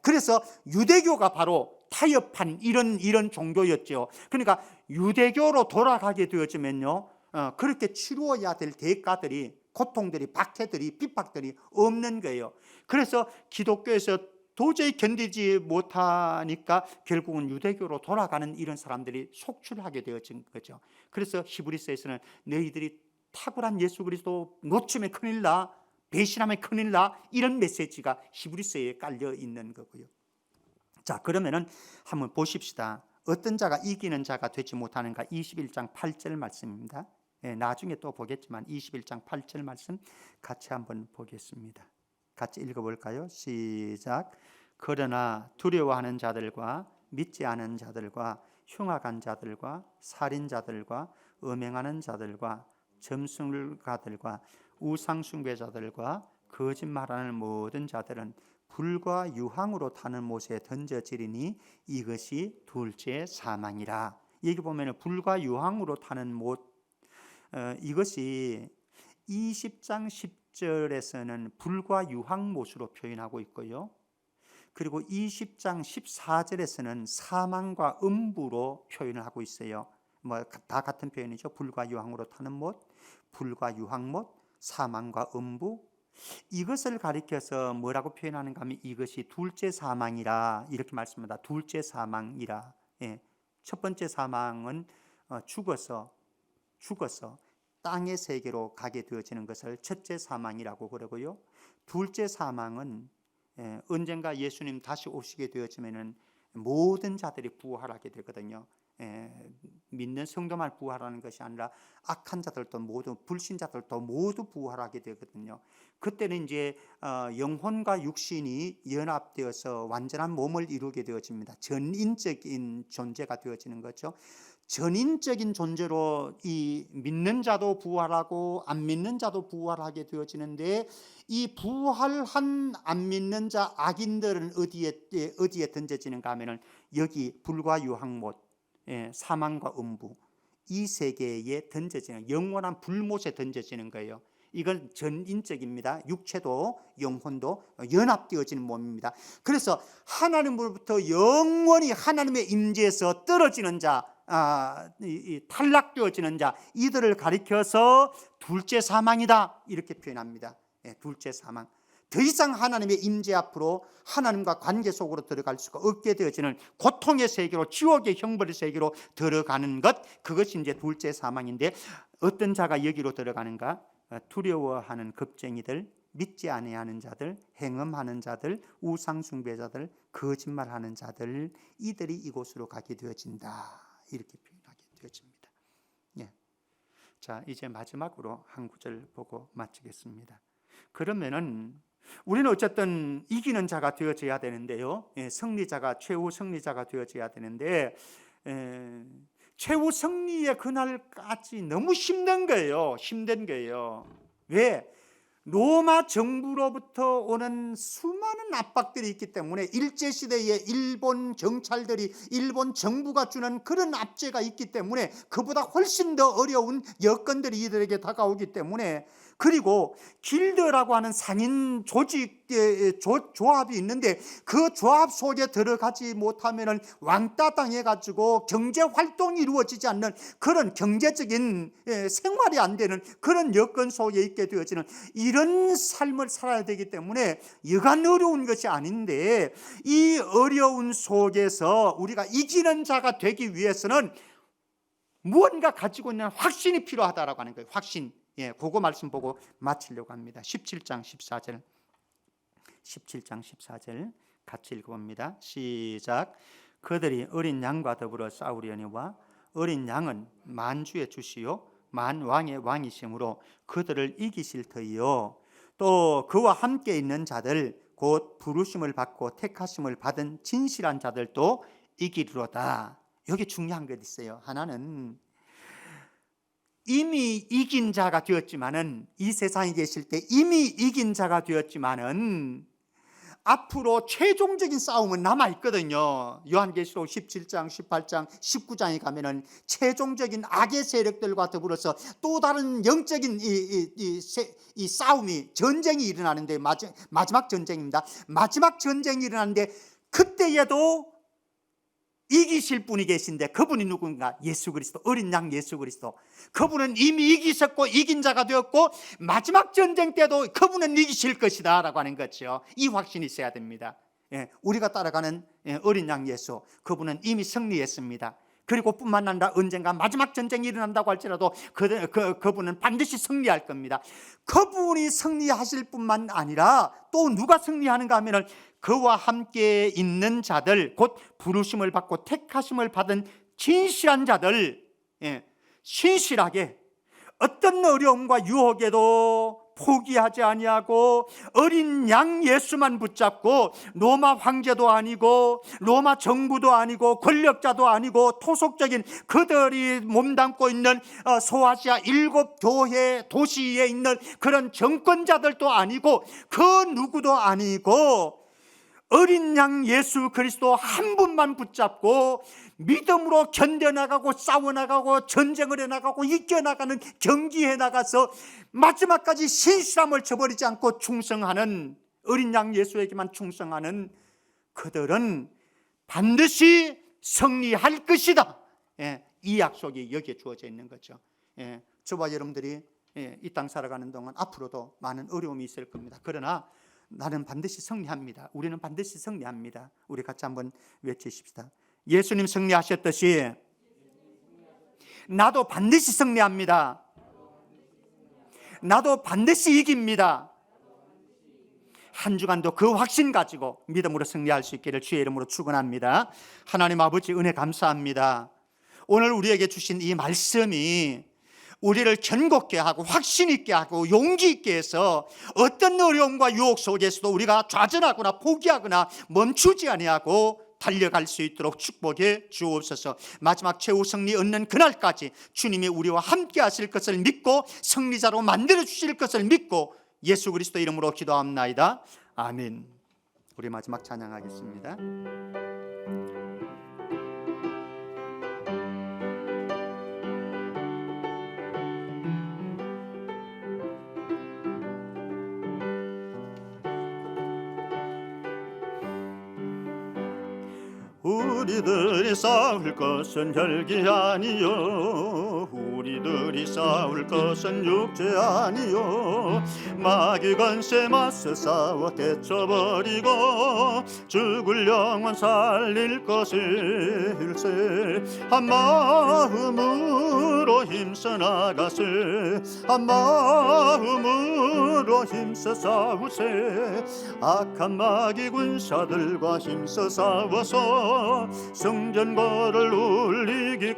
그래서 유대교가 바로 타협한 이런 종교였죠. 그러니까 유대교로 돌아가게 되어지면요, 그렇게 치루어야 될 대가들이, 고통들이, 박해들이, 핍박들이 없는 거예요. 그래서 기독교에서 도저히 견디지 못하니까 결국은 유대교로 돌아가는 이런 사람들이 속출하게 되어진 거죠. 그래서 히브리서에서는 너희들이 탁월한 예수 그리스도 놓치면 큰일 나, 배신하면 큰일 나, 이런 메시지가 히브리서에 깔려 있는 거고요. 자, 그러면은 한번 보십시다. 어떤 자가 이기는 자가 되지 못하는가? 21장 8절 말씀입니다. 나중에 또 보겠지만 21장 8절 말씀 같이 한번 보겠습니다. 같이 읽어볼까요? 시작. 그러나 두려워하는 자들과 믿지 않은 자들과 흉악한 자들과 살인자들과 음행하는 자들과 점술가들과 우상숭배자들과 거짓말하는 모든 자들은 불과 유황으로 타는 못에 던져지리니 이것이 둘째 사망이라. 여기 보면 불과 유황으로 타는 못, 이것이 20장 10절에서는 불과 유황못으로 표현하고 있고요, 그리고 20장 14절에서는 사망과 음부로 표현을 하고 있어요. 다 같은 표현이죠. 불과 유황으로 타는 못, 불과 유황못, 사망과 음부. 이것을 가리켜서 뭐라고 표현하는가 하면 이것이 둘째 사망이라, 이렇게 말씀합니다. 둘째 사망이라. 첫 번째 사망은 죽어서 땅의 세계로 가게 되어지는 것을 첫째 사망이라고 그러고요, 둘째 사망은 언젠가 예수님 다시 오시게 되어지면은 모든 자들이 부활하게 되거든요. 믿는 성도만 부활하는 것이 아니라 악한 자들도 모두, 불신자들도 모두 부활하게 되거든요. 그때는 이제 영혼과 육신이 연합되어서 완전한 몸을 이루게 되어집니다. 전인적인 존재가 되어지는 거죠. 전인적인 존재로 이 믿는 자도 부활하고 안 믿는 자도 부활하게 되어지는데, 이 부활한 안 믿는 자 악인들은 어디에 던져지는가 하면은 여기 불과 유황못, 사망과 음부, 이 세계에 던져지는, 영원한 불못에 던져지는 거예요. 이건 전인적입니다. 육체도 영혼도 연합되어지는 몸입니다. 그래서 하나님으로부터 영원히 하나님의 임재에서 떨어지는 자, 탈락되어지는 자, 이들을 가리켜서 둘째 사망이다, 이렇게 표현합니다. 둘째 사망. 더 이상 하나님의 임재 앞으로 하나님과 관계 속으로 들어갈 수가 없게 되어지는 고통의 세계로, 지옥의 형벌의 세계로 들어가는 것, 그것이 이제 둘째 사망인데, 어떤 자가 여기로 들어가는가? 두려워하는 겁쟁이들, 믿지 아니하는 자들, 행음하는 자들, 우상숭배자들, 거짓말하는 자들, 이들이 이곳으로 가게 되어진다, 이렇게 표현하게 되어집니다. 자, 이제 마지막으로 한 구절 보고 마치겠습니다. 그러면은 우리는 어쨌든 이기는 자가 되어져야 되는데요, 승리자가, 최후 승리자가 되어져야 되는데, 최후 승리의 그날까지 너무 힘든 거예요. 왜? 로마 정부로부터 오는 수많은 압박들이 있기 때문에, 일제시대에 일본 경찰들이, 일본 정부가 주는 그런 압제가 있기 때문에 그보다 훨씬 더 어려운 여건들이 이들에게 다가오기 때문에, 그리고 길드라고 하는 상인 조합이 있는데 그 조합 속에 들어가지 못하면 왕따 당해가지고 경제 활동이 이루어지지 않는 그런 경제적인 생활이 안 되는 그런 여건 속에 있게 되어지는 이런 삶을 살아야 되기 때문에 여간 어려운 것이 아닌데, 이 어려운 속에서 우리가 이기는 자가 되기 위해서는 무언가 가지고 있는 확신이 필요하다라고 하는 거예요. 확신. 그거 말씀 보고 마치려고 합니다. 17장 14절. 17장 14절 같이 읽어봅니다. 시작. 그들이 어린 양과 더불어 싸우려니와 어린 양은 만주의 주시요 만왕의 왕이시므로 그들을 이기실 터이요 또 그와 함께 있는 자들 곧 부르심을 받고 택하심을 받은 진실한 자들도 이기리로다. 여기 중요한 것 있어요. 하나는 이미 이긴 자가 되었지만은, 이 세상에 계실 때 이미 이긴 자가 되었지만은 앞으로 최종적인 싸움은 남아있거든요. 요한계시록 17장, 18장, 19장에 가면은 최종적인 악의 세력들과 더불어서 또 다른 영적인 이 싸움이, 전쟁이 일어나는데, 마지막 전쟁입니다. 마지막 전쟁이 일어나는데 그때에도 이기실 분이 계신데, 그분이 누군가? 예수 그리스도, 어린 양 예수 그리스도. 그분은 이미 이기셨고 이긴 자가 되었고 마지막 전쟁 때도 그분은 이기실 것이다 라고 하는 거죠. 이 확신이 있어야 됩니다. 우리가 따라가는 어린 양 예수, 그분은 이미 승리했습니다. 그리고 뿐만 아니라 언젠가 마지막 전쟁이 일어난다고 할지라도 그분은 반드시 승리할 겁니다. 그분이 승리하실 뿐만 아니라 또 누가 승리하는가 하면은 그와 함께 있는 자들, 곧 부르심을 받고 택하심을 받은 진실한 자들, 신실하게 어떤 어려움과 유혹에도 포기하지 아니하고 어린 양 예수만 붙잡고, 로마 황제도 아니고 로마 정부도 아니고 권력자도 아니고 토속적인 그들이 몸담고 있는 소아시아 7교회 도시에 있는 그런 정권자들도 아니고 그 누구도 아니고 어린 양 예수 그리스도 한 분만 붙잡고 믿음으로 견뎌나가고 싸워나가고 전쟁을 해나가고 이겨나가는, 경기해 나가서 마지막까지 신실함을 저버리지 않고 충성하는, 어린 양 예수에게만 충성하는 그들은 반드시 승리할 것이다. 이 약속이 여기에 주어져 있는 거죠. 저와 여러분들이 이 땅 살아가는 동안 앞으로도 많은 어려움이 있을 겁니다. 그러나 나는 반드시 승리합니다. 우리는 반드시 승리합니다. 우리 같이 한번 외치십시다. 예수님 승리하셨듯이 나도 반드시 승리합니다. 나도 반드시 이깁니다. 한 주간도 그 확신 가지고 믿음으로 승리할 수 있기를 주의 이름으로 축원합니다. 하나님 아버지, 은혜 감사합니다. 오늘 우리에게 주신 이 말씀이 우리를 견고케 하고 확신 있게 하고 용기 있게 해서 어떤 어려움과 유혹 속에서도 우리가 좌절하거나 포기하거나 멈추지 아니하고 달려갈 수 있도록 축복해 주옵소서. 마지막 최후 승리 얻는 그날까지 주님이 우리와 함께 하실 것을 믿고 승리자로 만들어 주실 것을 믿고 예수 그리스도 이름으로 기도합나이다. 아멘. 우리 마지막 찬양하겠습니다. 우리들이 싸울 것은 혈기 아니요, 우리들이 싸울 것은 육체 아니요, 마귀 권세 맞서 싸워 깨쳐버리고 죽을 영혼 살릴 것일세. 한 마음으로 힘써 나가세, 한 마음으로 힘써 싸우세. 악한 마귀 군사들과 힘써 싸워서 성전거를 울리기까지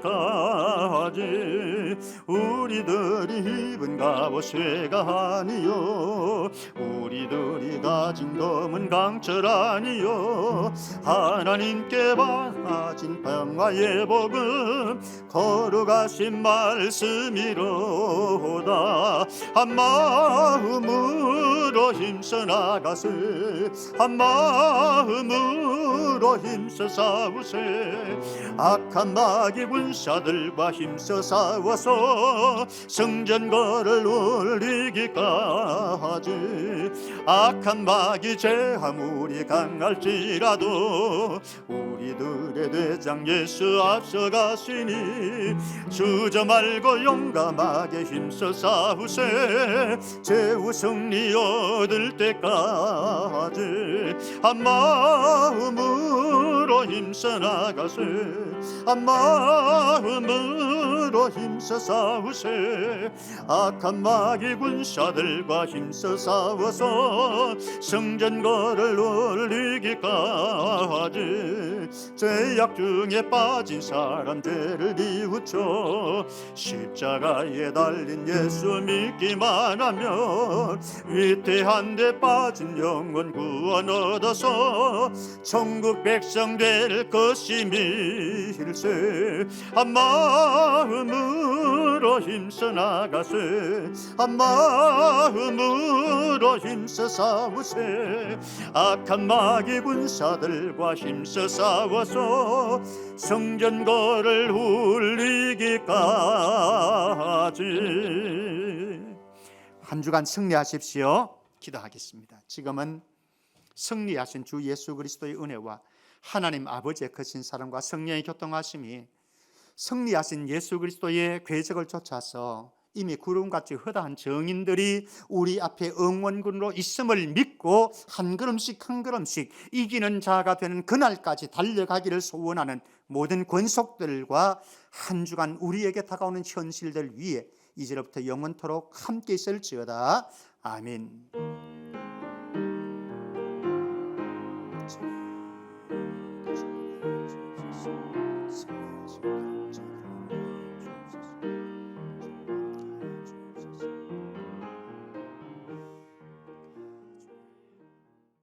우리들이 입은 갑옷쇠가 아니요, 우리들이 가진 검은 강철 아니요, 하나님께 받아진 평화의 복음 거룩하신 말씀이로다. 한 마음으로 힘써 나가세, 한 마음으로 힘써 싸우세. 악한 마귀 군사들과 힘써 싸워서 성전거를 울리기까지. 악한 마귀 제 아무리 강할지라도 우리들의 대장 예수 앞서가시니 주저 말고 용감하게 힘써 싸우세. 최후 승리 얻을 때까지 한 마음으로 힘써 나가세, 한 마음으로 힘으로 힘써 싸우세. 악한 마귀 군사들과 힘써 싸워서 성전거를 올리기까지 죄악 중에 빠진 사람 죄를 뉘우쳐 십자가에 달린 예수 믿기만 하면 위태한 데 빠진 영원 구원 얻어서 천국 백성 될 것임일세. 한 마음으로 힘써 나가세. 한 마음으로 힘써 싸우세. 악한 마귀 군사들과 힘써 싸워서 성전거를 울리기까지. 한 주간 승리하십시오. 기도하겠습니다. 지금은 승리하신 주 예수 그리스도의 은혜와 하나님 아버지의 크신 사랑과 성령의 교통하심이 승리하신 예수 그리스도의 궤적을 쫓아서 이미 구름같이 허다한 정인들이 우리 앞에 응원군으로 있음을 믿고 한 걸음씩 한 걸음씩 이기는 자가 되는 그날까지 달려가기를 소원하는 모든 권속들과 한 주간 우리에게 다가오는 현실들 위에 이제로부터 영원토록 함께 있을지어다. 아멘.